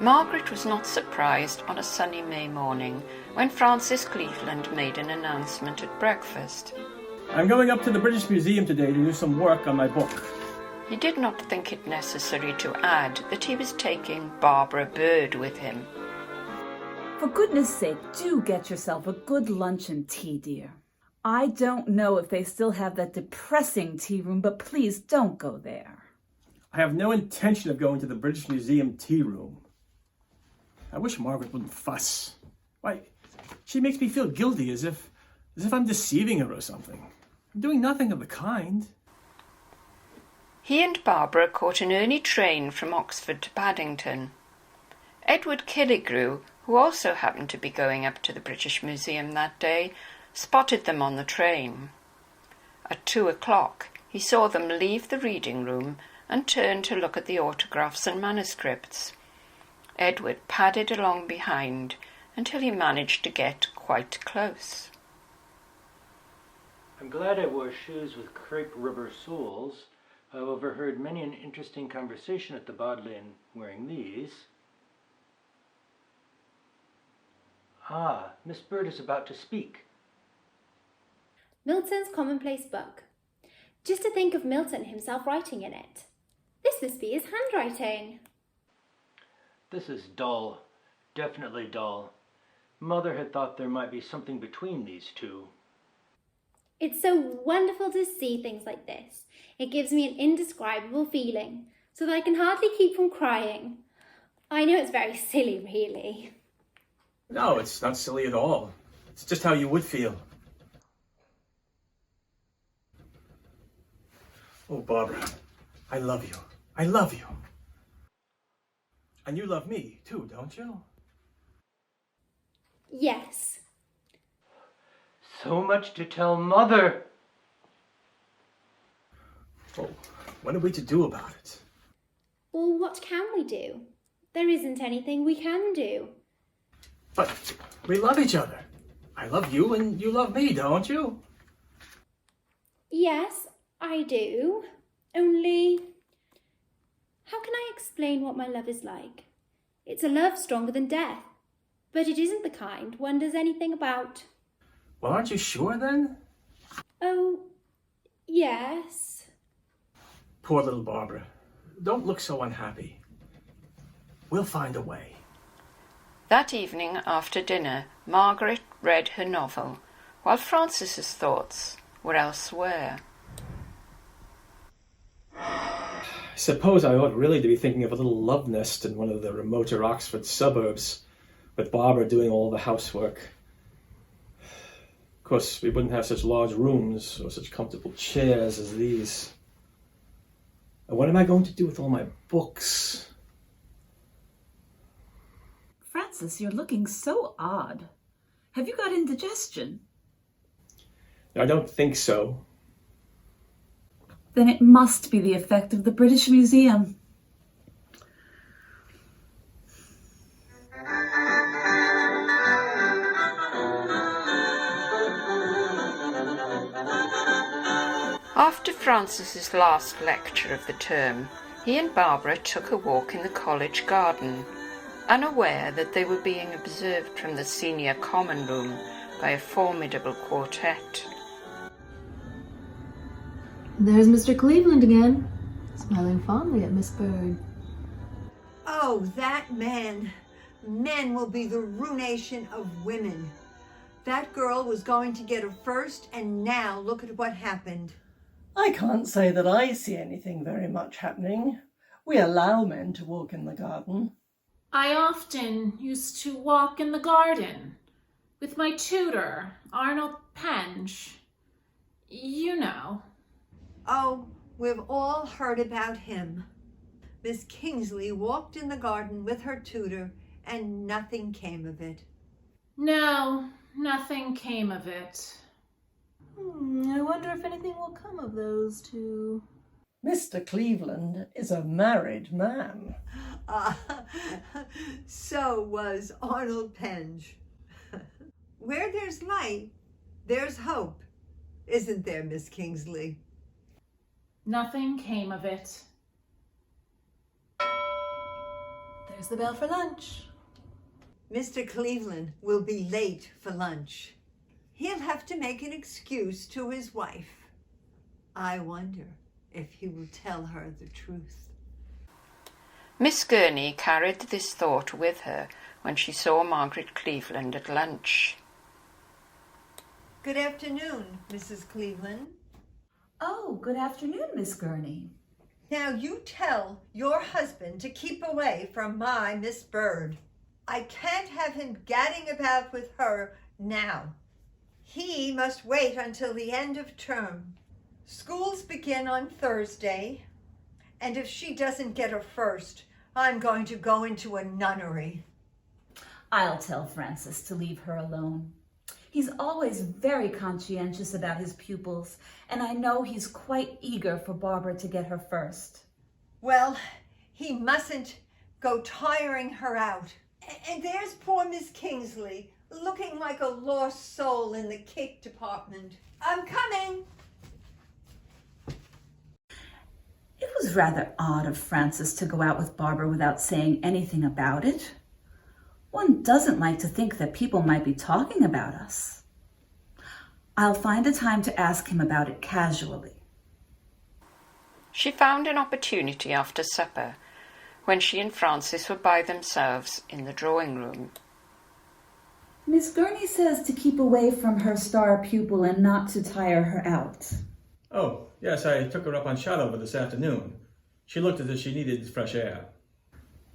Margaret was not surprised on a sunny May morning when Francis Cleveland made an announcement at breakfast. I'm going up to the British Museum today to do some work on my book. He did not think it necessary to add that he was taking Barbara Bird with him. For goodness sake, do get yourself a good lunch and tea, dear. I don't know if they still have that depressing tea room, but please don't go there. I have no intention of going to the British Museum tea room. I wish Margaret wouldn't fuss. Why, she makes me feel guilty as if I'm deceiving her or something. I'm doing nothing of the kind. He and Barbara caught an early train from Oxford to Paddington. Edward Killigrew, who also happened to be going up to the British Museum that day, spotted them on the train. At 2:00, he saw them leave the reading room and turn to look at the autographs and manuscripts. Edward padded along behind until he managed to get quite close. I'm glad I wore shoes with crepe rubber soles. I overheard many an interesting conversation at the Bodleian wearing these. Ah, Miss Bird is about to speak. Milton's commonplace book. Just to think of Milton himself writing in it. This must be his handwriting. This is dull. Definitely dull. Mother had thought there might be something between these two. It's so wonderful to see things like this. It gives me an indescribable feeling, so that I can hardly keep from crying. I know it's very silly, really. No, it's not silly at all. It's just how you would feel. Oh, Barbara, I love you. I love you. And you love me, too, don't you? Yes. So much to tell Mother. Oh, what are we to do about it? Well, what can we do? There isn't anything we can do. But we love each other. I love you and you love me, don't you? Yes, I do. Only, how can I explain what my love is like? It's a love stronger than death, but it isn't the kind one does anything about. Well, aren't you sure then? Oh, yes. Poor little Barbara. Don't look so unhappy. We'll find a way. That evening after dinner, Margaret read her novel, while Francis's thoughts were elsewhere. I suppose I ought really to be thinking of a little love nest in one of the remoter Oxford suburbs, with Barbara doing all the housework. Of course, we wouldn't have such large rooms or such comfortable chairs as these. And what am I going to do with all my books? Francis, you're looking so odd. Have you got indigestion? I don't think so. Then it must be the effect of the British Museum. After Francis's last lecture of the term, he and Barbara took a walk in the college garden, unaware that they were being observed from the senior common room by a formidable quartet. There's Mr. Cleveland again, smiling fondly at Miss Bird. Oh, that man. Men will be the ruination of women. That girl was going to get her first, and now look at what happened. I can't say that I see anything very much happening. We allow men to walk in the garden. I often used to walk in the garden with my tutor, Arnold Penge. You know. Oh, We've all heard about him. Miss Kingsley walked in the garden with her tutor, and nothing came of it. No, nothing came of it. I wonder if anything will come of those two. Mr. Cleveland is a married man. So was Arnold Penge. Where there's light, there's hope, isn't there, Miss Kingsley? Nothing came of it. There's the bell for lunch. Mr. Cleveland will be late for lunch. He'll have to make an excuse to his wife. I wonder if he will tell her the truth. Miss Gurney carried this thought with her when she saw Margaret Cleveland at lunch. Good afternoon, Mrs. Cleveland. Oh, good afternoon, Miss Gurney. Now you tell your husband to keep away from my Miss Bird. I can't have him gadding about with her now. He must wait until the end of term. Schools begin on Thursday, and if she doesn't get a first, I'm going to go into a nunnery. I'll tell Francis to leave her alone. He's always very conscientious about his pupils, and I know he's quite eager for Barbara to get her first. Well, he mustn't go tiring her out. And there's poor Miss Kingsley, looking like a lost soul in the cake department. I'm coming. It was rather odd of Francis to go out with Barbara without saying anything about it. One doesn't like to think that people might be talking about us. I'll find a time to ask him about it casually. She found an opportunity after supper, when she and Francis were by themselves in the drawing room. Miss Gurney says to keep away from her star pupil and not to tire her out. Oh, yes, I took her up on Shotover this afternoon. She looked as if she needed fresh air.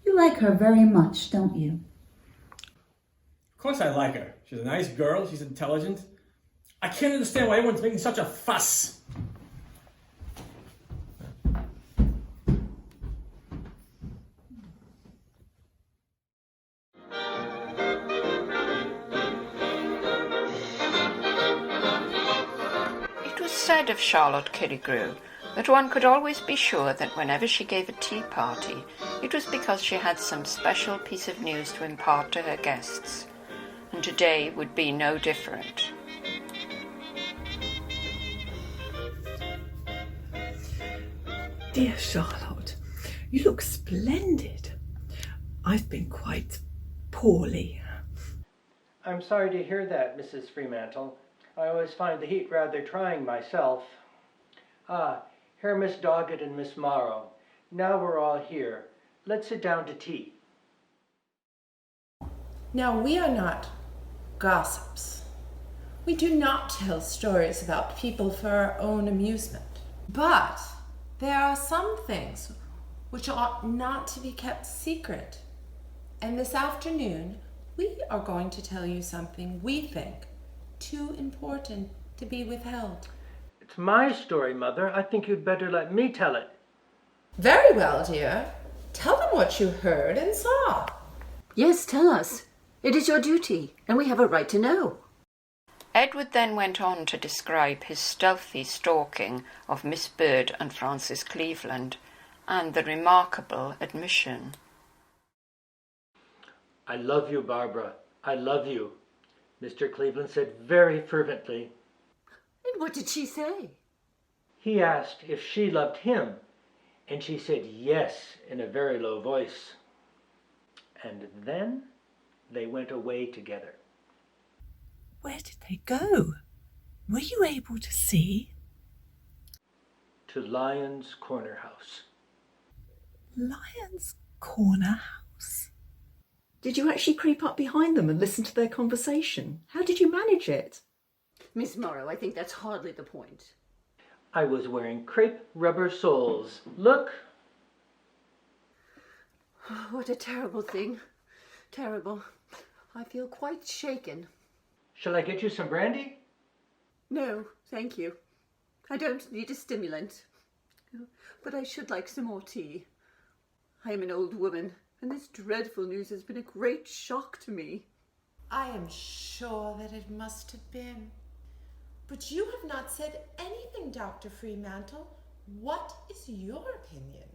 You like her very much, don't you? Of course I like her. She's a nice girl. She's intelligent. I can't understand why everyone's making such a fuss. It was said of Charlotte Killigrew that one could always be sure that whenever she gave a tea party, it was because she had some special piece of news to impart to her guests, and today would be no different. Dear Charlotte, you look splendid. I've been quite poorly. I'm sorry to hear that, Mrs. Fremantle. I always find the heat rather trying myself. Here are Miss Doggett and Miss Morrow. Now we're all here. Let's sit down to tea. Now, we are not gossips. We do not tell stories about people for our own amusement. But there are some things which ought not to be kept secret. And this afternoon, we are going to tell you something we think too important to be withheld. It's my story, Mother. I think you'd better let me tell it. Very well, dear. Tell them what you heard and saw. Yes, tell us. It is your duty, and we have a right to know. Edward then went on to describe his stealthy stalking of Miss Bird and Francis Cleveland, and the remarkable admission. I love you, Barbara. I love you, Mr. Cleveland said very fervently. And what did she say? He asked if she loved him, and she said yes in a very low voice. And then they went away together. Where did they go? Were you able to see? To Lyon's Corner House. Lyon's Corner House? Did you actually creep up behind them and listen to their conversation? How did you manage it? Miss Morrow, I think that's hardly the point. I was wearing crepe rubber soles. Look! What a terrible thing. Terrible. I feel quite shaken. Shall I get you some brandy? No, thank you. I don't need a stimulant. But I should like some more tea. I am an old woman, and this dreadful news has been a great shock to me. I am sure that it must have been. But you have not said anything, Dr. Fremantle. What is your opinion?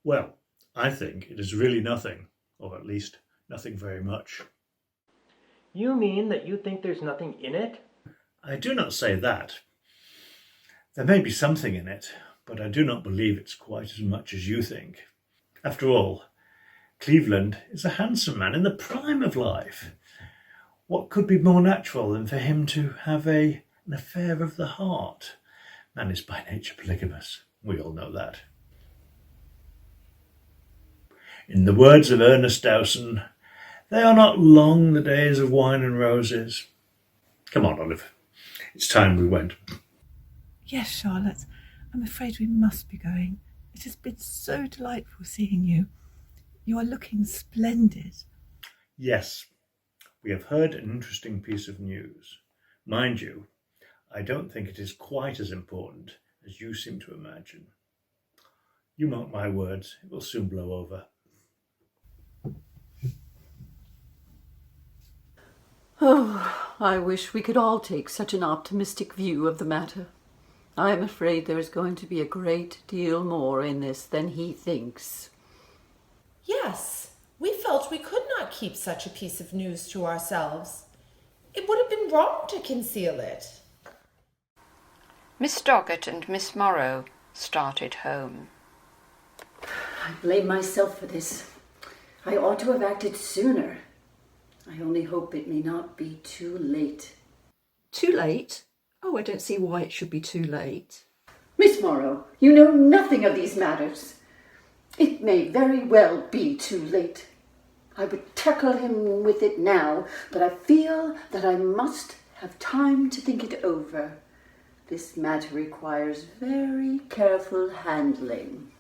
Well, I think it is really nothing, or at least nothing very much. You mean that you think there's nothing in it? I do not say that. There may be something in it, but I do not believe it's quite as much as you think. After all, Cleveland is a handsome man in the prime of life. What could be more natural than for him to have an affair of the heart? Man is by nature polygamous. We all know that. In the words of Ernest Dowson, they are not long the days of wine and roses. Come on, Olive. It's time we went. Yes, Charlotte. I'm afraid we must be going. It has been so delightful seeing you. You are looking splendid. Yes, we have heard an interesting piece of news. Mind you, I don't think it is quite as important as you seem to imagine. You mark my words, it will soon blow over. Oh, I wish we could all take such an optimistic view of the matter. I am afraid there is going to be a great deal more in this than he thinks. Yes, we felt we could not keep such a piece of news to ourselves. It would have been wrong to conceal it. Miss Doggett and Miss Morrow started home. I blame myself for this. I ought to have acted sooner. I only hope it may not be too late. Too late? Oh, I don't see why it should be too late. Miss Morrow, you know nothing of these matters. It may very well be too late. I would tackle him with it now, but I feel that I must have time to think it over. This matter requires very careful handling.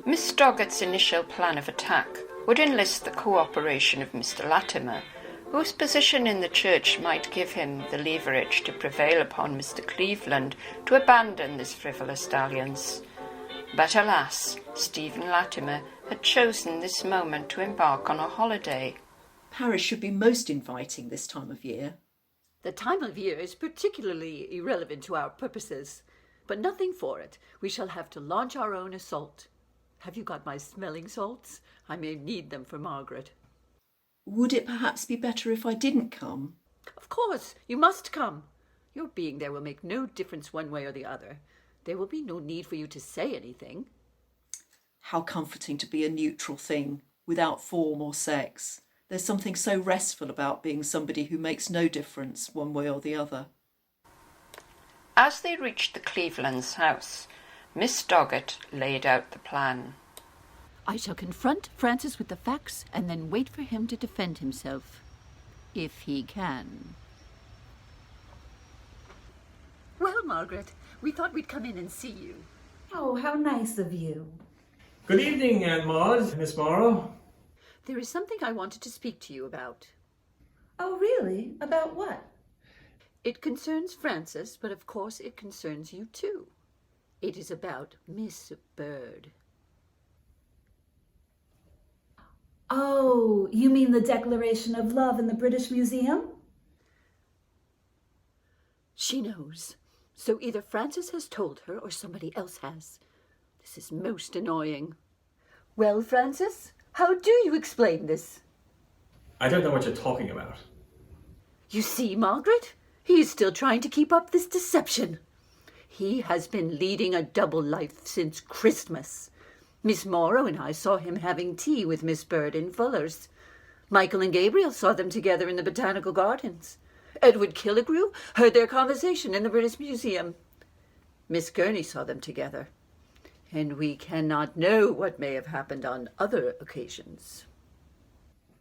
Miss Doggett's initial plan of attack would enlist the cooperation of Mr. Latimer, whose position in the church might give him the leverage to prevail upon Mr. Cleveland to abandon this frivolous dalliance. But alas, Stephen Latimer had chosen this moment to embark on a holiday. Paris should be most inviting this time of year. The time of year is particularly irrelevant to our purposes, but nothing for it. We shall have to launch our own assault. Have you got my smelling salts? I may need them for Margaret. Would it perhaps be better if I didn't come? Of course, you must come. Your being there will make no difference one way or the other. There will be no need for you to say anything. How comforting to be a neutral thing, without form or sex. There's something so restful about being somebody who makes no difference one way or the other. As they reached the Clevelands' house, Miss Doggett laid out the plan. I shall confront Francis with the facts and then wait for him to defend himself, if he can. Well, Margaret, we thought we'd come in and see you. Oh, how nice of you. Good evening, Aunt Maud, Miss Morrow. There is something I wanted to speak to you about. Oh, really? About what? It concerns Francis, but of course it concerns you too. It is about Miss Bird. Oh, you mean the Declaration of Love in the British Museum? She knows. So either Francis has told her or somebody else has. This is most annoying. Well, Francis, how do you explain this? I don't know what you're talking about. You see, Margaret, he is still trying to keep up this deception. He has been leading a double life since Christmas. Miss Morrow and I saw him having tea with Miss Bird in Fuller's. Michael and Gabriel saw them together in the Botanical Gardens. Edward Killigrew heard their conversation in the British Museum. Miss Gurney saw them together. And we cannot know what may have happened on other occasions.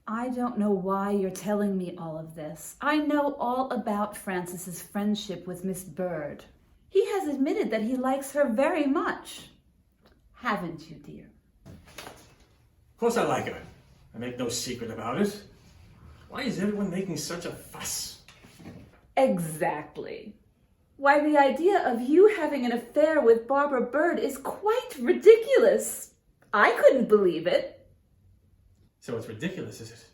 I don't know why you're telling me all of this. I know all about Francis's friendship with Miss Bird. He has admitted that he likes her very much. Haven't you, dear? Of course I like her. I make no secret about it. Why is everyone making such a fuss? Exactly. Why, the idea of you having an affair with Barbara Bird is quite ridiculous. I couldn't believe it. So it's ridiculous, is it?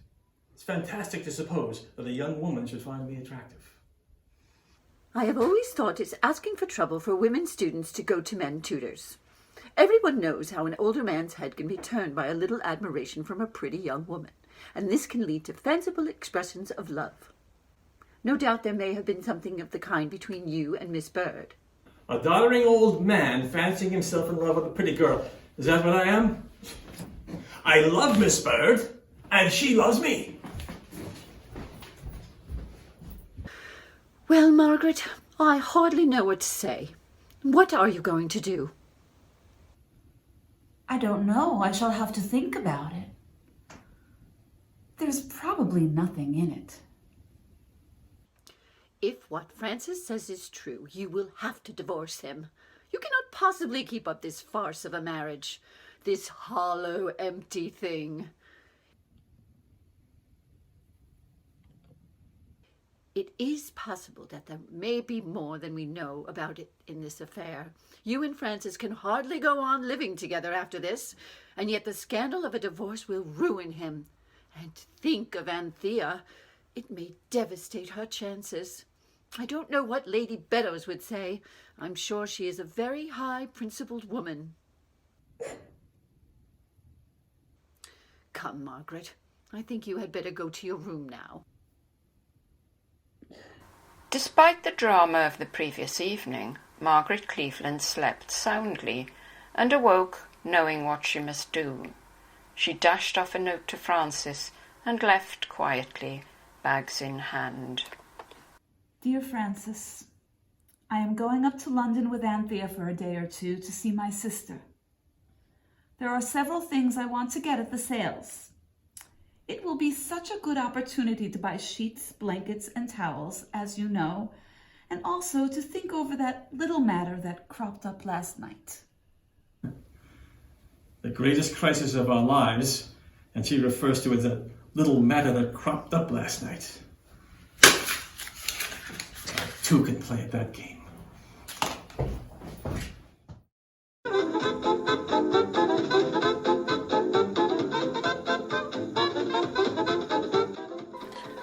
It's fantastic to suppose that a young woman should find me attractive. I have always thought it's asking for trouble for women students to go to men tutors. Everyone knows how an older man's head can be turned by a little admiration from a pretty young woman, and this can lead to fanciful expressions of love. No doubt there may have been something of the kind between you and Miss Bird. A doddering old man fancying himself in love with a pretty girl. Is that what I am? I love Miss Bird, and she loves me. Well, Margaret, I hardly know what to say. What are you going to do? I don't know. I shall have to think about it. There's probably nothing in it. If what Francis says is true, you will have to divorce him. You cannot possibly keep up this farce of a marriage, this hollow, empty thing. It is possible that there may be more than we know about it in this affair. You and Francis can hardly go on living together after this, and yet the scandal of a divorce will ruin him. And think of Anthea. It may devastate her chances. I don't know what Lady Beddoes would say. I'm sure she is a very high-principled woman. Come, Margaret. I think you had better go to your room now. Despite the drama of the previous evening, Margaret Cleveland slept soundly and awoke knowing what she must do. She dashed off a note to Francis and left quietly, bags in hand. Dear Francis, I am going up to London with Anthea for a day or two to see my sister. There are several things I want to get at the sales. It will be such a good opportunity to buy sheets, blankets, and towels, as you know, and also to think over that little matter that cropped up last night. The greatest crisis of our lives, and she refers to it as a little matter that cropped up last night. I too can play at that game.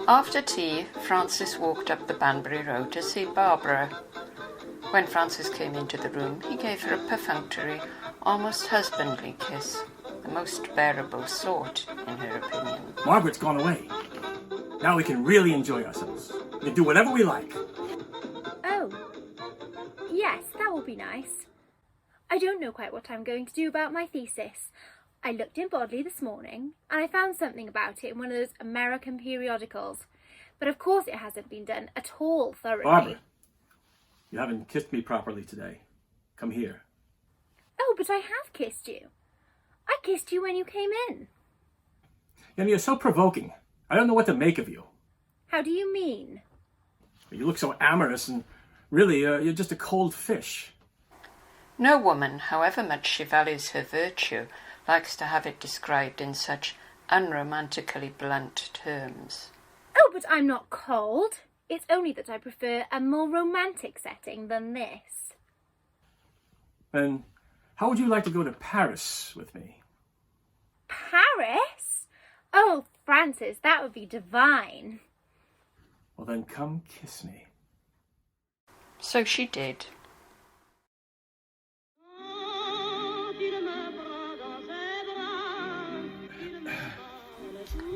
After tea, Francis walked up the Banbury Road to see Barbara. When Francis came into the room, he gave her a perfunctory, almost husbandly kiss, the most bearable sort, in her opinion. Margaret's gone away. Now we can really enjoy ourselves. We can do whatever we like. Oh, yes, that will be nice. I don't know quite what I'm going to do about my thesis. I looked in Bodleian this morning, and I found something about it in one of those American periodicals. But of course it hasn't been done at all thoroughly. Barbara, you haven't kissed me properly today. Come here. Oh, but I have kissed you. I kissed you when you came in. You're so provoking. I don't know what to make of you. How do you mean? You look so amorous, and really, you're just a cold fish. No woman, however much she values her virtue, likes to have it described in such unromantically blunt terms. Oh, but I'm not cold. It's only that I prefer a more romantic setting than this. Then, how would you like to go to Paris with me? Paris? Oh, Francis, that would be divine. Well, then come kiss me. So she did.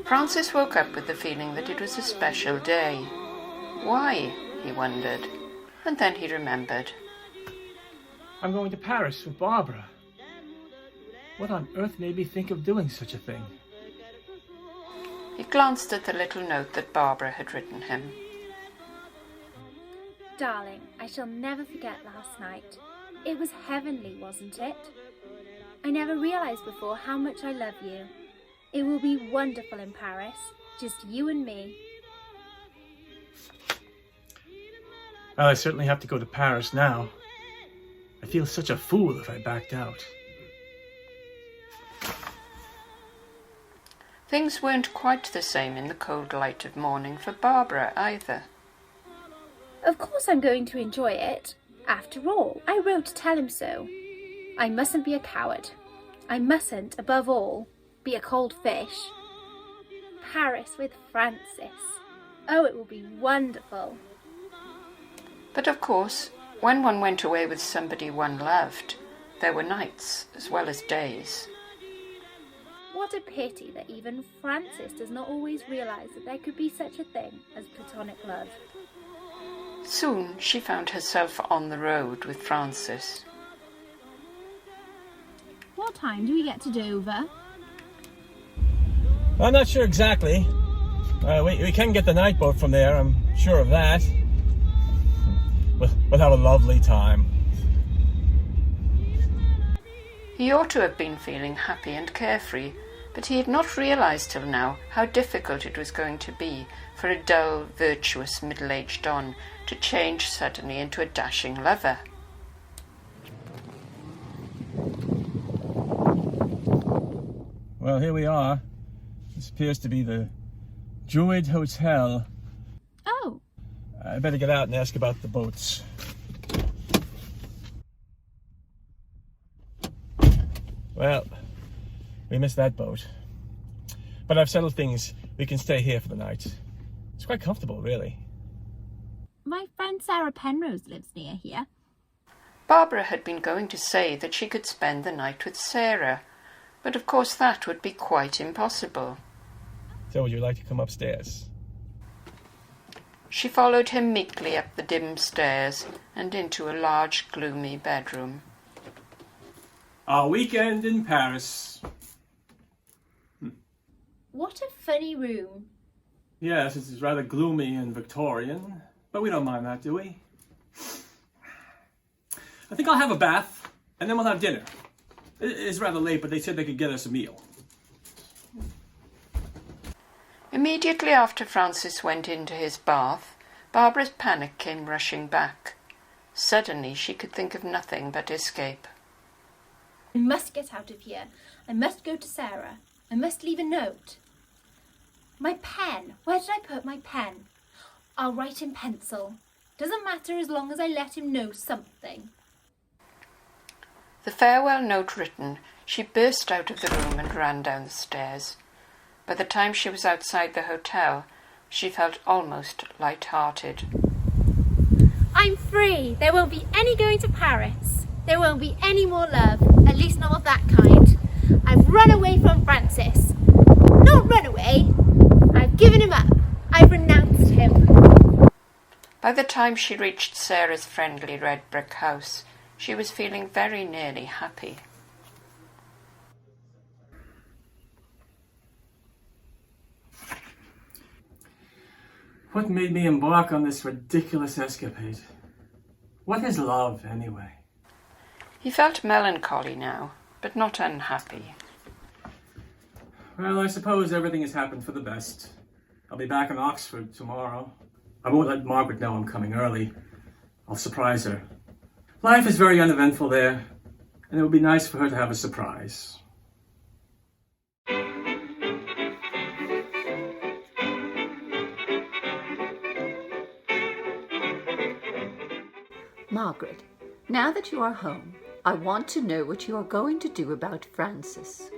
Francis woke up with the feeling that it was a special day. Why, he wondered, and then he remembered. I'm going to Paris with Barbara. What on earth made me think of doing such a thing? He glanced at the little note that Barbara had written him. Darling, I shall never forget last night. It was heavenly, wasn't it? I never realised before how much I love you. It will be wonderful in Paris, just you and me. Well, I certainly have to go to Paris now. I feel such a fool if I backed out. Things weren't quite the same in the cold light of morning for Barbara either. Of course I'm going to enjoy it. After all, I wrote to tell him so. I mustn't be a coward. I mustn't, above all, be a cold fish. Paris with Francis. Oh, it will be wonderful. But of course, when one went away with somebody one loved, there were nights as well as days. What a pity that even Francis does not always realise that there could be such a thing as platonic love. Soon she found herself on the road with Francis. What time do we get to Dover? I'm not sure exactly. We can get the night boat from there, I'm sure of that. We'll have a lovely time. He ought to have been feeling happy and carefree, but he had not realised till now how difficult it was going to be for a dull, virtuous, middle-aged Don to change suddenly into a dashing lover. Well, here we are. This appears to be the Druid Hotel. Oh. I better get out and ask about the boats. Well, we missed that boat. But I've settled things. We can stay here for the night. It's quite comfortable, really. My friend Sarah Penrose lives near here. Barbara had been going to say that she could spend the night with Sarah, but of course that would be quite impossible. So would you like to come upstairs? She followed him meekly up the dim stairs and into a large, gloomy bedroom. Our weekend in Paris. What a funny room. Yes, it's rather gloomy and Victorian, but we don't mind that, do we? I think I'll have a bath, and then we'll have dinner. It's rather late, but they said they could get us a meal. Immediately after Francis went into his bath, Barbara's panic came rushing back. Suddenly she could think of nothing but escape. I must get out of here. I must go to Sarah. I must leave a note. My pen. Where did I put my pen? I'll write in pencil. Doesn't matter as long as I let him know something. The farewell note written, she burst out of the room and ran down the stairs. By the time she was outside the hotel, she felt almost light-hearted. I'm free. There won't be any going to Paris. There won't be any more love, at least not of that kind. I've run away from Francis. Not run away. I've given him up. I've renounced him. By the time she reached Sarah's friendly red brick house, she was feeling very nearly happy. What made me embark on this ridiculous escapade? What is love, anyway? He felt melancholy now, but not unhappy. Well, I suppose everything has happened for the best. I'll be back in Oxford tomorrow. I won't let Margaret know I'm coming early. I'll surprise her. Life is very uneventful there, and it would be nice for her to have a surprise. Margaret, now that you are home, I want to know what you are going to do about Francis.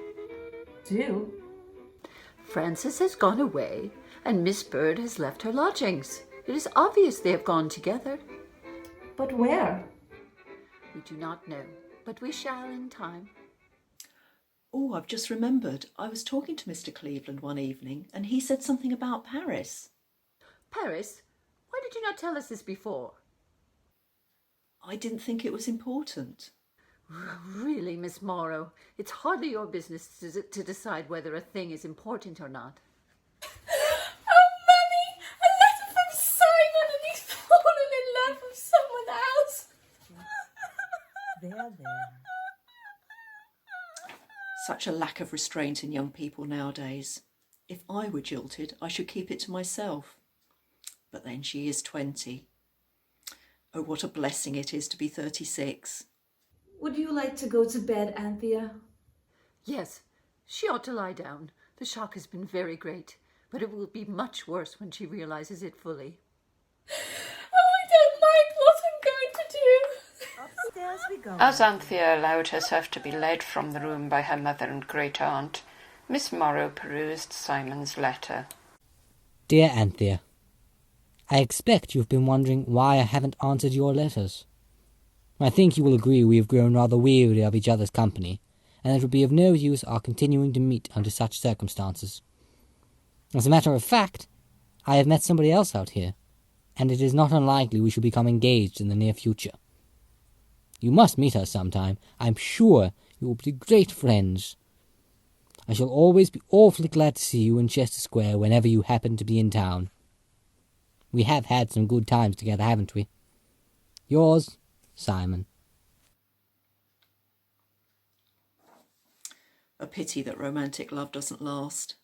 Do? Francis has gone away, and Miss Bird has left her lodgings. It is obvious they have gone together. But where? We do not know, but we shall in time. Oh, I've just remembered. I was talking to Mr. Cleveland one evening, and he said something about Paris. Paris? Why did you not tell us this before? I didn't think it was important. Really, Miss Morrow, it's hardly your business to decide whether a thing is important or not. Oh, Mummy! A letter from Simon, and he's fallen in love with someone else. There. Such a lack of restraint in young people nowadays. If I were jilted, I should keep it to myself. But then she is 20. Oh, what a blessing it is to be 36. Would you like to go to bed, Anthea? Yes, she ought to lie down. The shock has been very great, but it will be much worse when she realizes it fully. Oh, I As Anthea allowed herself to be led from the room by her mother and great-aunt, Miss Morrow perused Simon's letter. Dear Anthea, I expect you've been wondering why I haven't answered your letters. I think you will agree we have grown rather weary of each other's company, and it would be of no use our continuing to meet under such circumstances. As a matter of fact, I have met somebody else out here, and it is not unlikely we shall become engaged in the near future. You must meet her sometime. I'm sure you will be great friends. I shall always be awfully glad to see you in Chester Square whenever you happen to be in town. We have had some good times together, haven't we? Yours, Simon. A pity that romantic love doesn't last.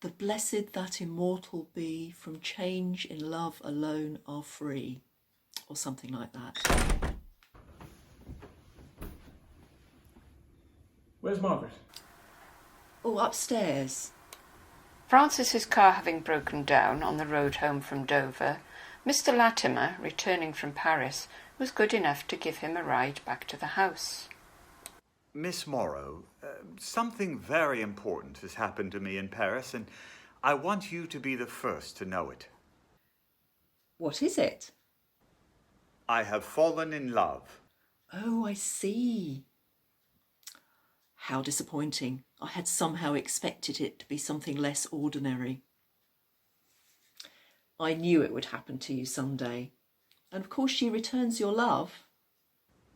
The blessed that immortal be, from change in love alone are free. Or something like that. Where's Margaret? Oh, upstairs. Francis's car having broken down on the road home from Dover, Mr. Latimer, returning from Paris, was good enough to give him a ride back to the house. Miss Morrow, something very important has happened to me in Paris, and I want you to be the first to know it. What is it? I have fallen in love. Oh, I see. How disappointing. I had somehow expected it to be something less ordinary. I knew it would happen to you someday. And of course she returns your love.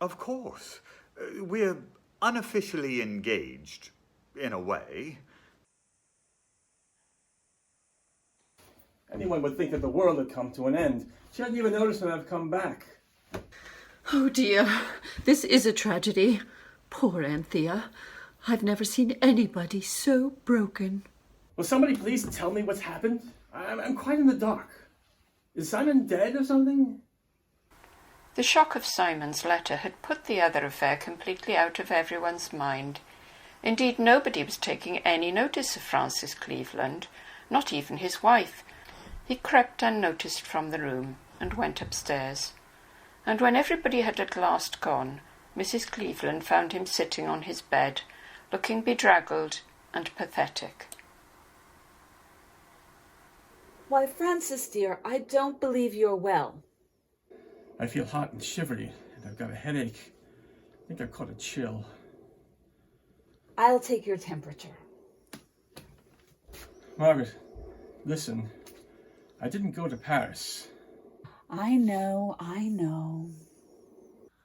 Of course. We're unofficially engaged, in a way. Anyone would think that the world had come to an end. She hadn't even noticed that I've come back. Oh dear, this is a tragedy. Poor Anthea. I've never seen anybody so broken. Will somebody please tell me what's happened? I'm quite in the dark. Is Simon dead or something? The shock of Simon's letter had put the other affair completely out of everyone's mind. Indeed, nobody was taking any notice of Francis Cleveland, not even his wife. He crept unnoticed from the room and went upstairs. And when everybody had at last gone, Mrs. Cleveland found him sitting on his bed, looking bedraggled and pathetic. Why, Francis, dear, I don't believe you're well. I feel hot and shivery, and I've got a headache. I think I've caught a chill. I'll take your temperature. Margaret, listen. I didn't go to Paris. I know. I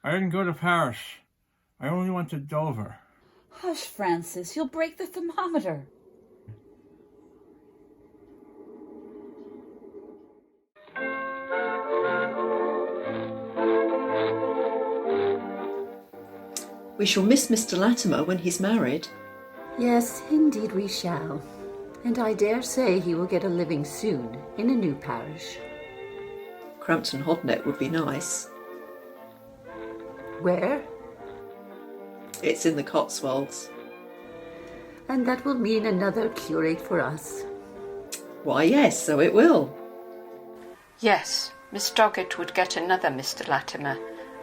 didn't go to Paris. I only went to Dover. Hush, Francis, you'll break the thermometer. We shall miss Mr. Latimer when he's married. Yes, indeed we shall. And I dare say he will get a living soon in a new parish. Crampton Hodnet would be nice. Where? It's in the Cotswolds. And that will mean another curate for us. Why, yes, so it will. Yes, Miss Doggett would get another Mr. Latimer,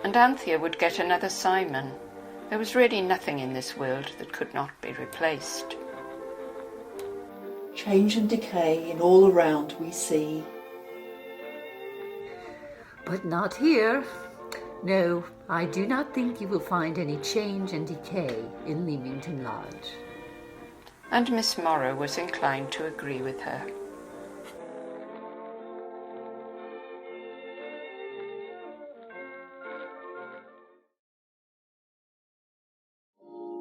and Anthea would get another Simon. There was really nothing in this world that could not be replaced. Change and decay in all around we see. But not here. No, I do not think you will find any change and decay in Leamington Lodge. And Miss Morrow was inclined to agree with her.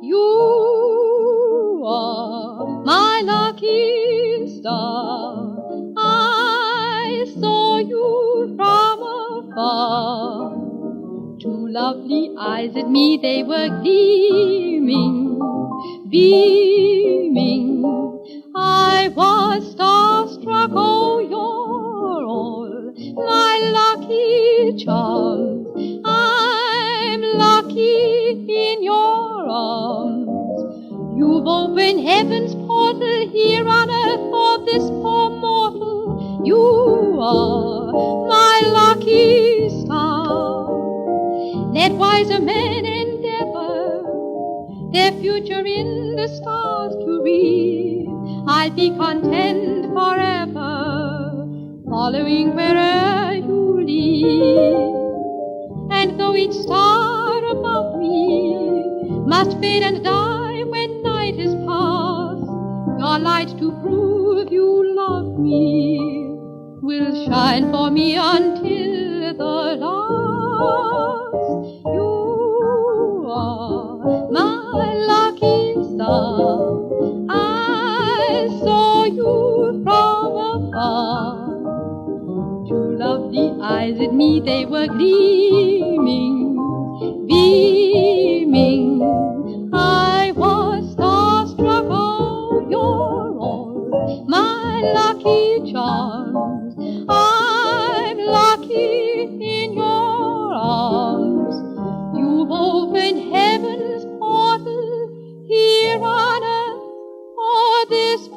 You are my lucky star. I saw you from afar. Two lovely eyes at me, they were gleaming, beaming. I was starstruck, oh, you're all my lucky charms. I'm lucky in your arms. You've opened heaven's portal here on earth for this poor mortal. You are my lucky star. Let Let wiser men endeavor their future in the stars to read. I'll be content forever, following where'er you lead. And though each star above me must fade and die when night is past, your light to prove you love me will shine for me until the last. You are my lucky star. I saw you from afar. True lovely eyes at me, they were gleaming, beaming. I was starstruck, oh, you're all my lucky charms. I'm lucky in your arms. You've opened heaven's portal here on earth for this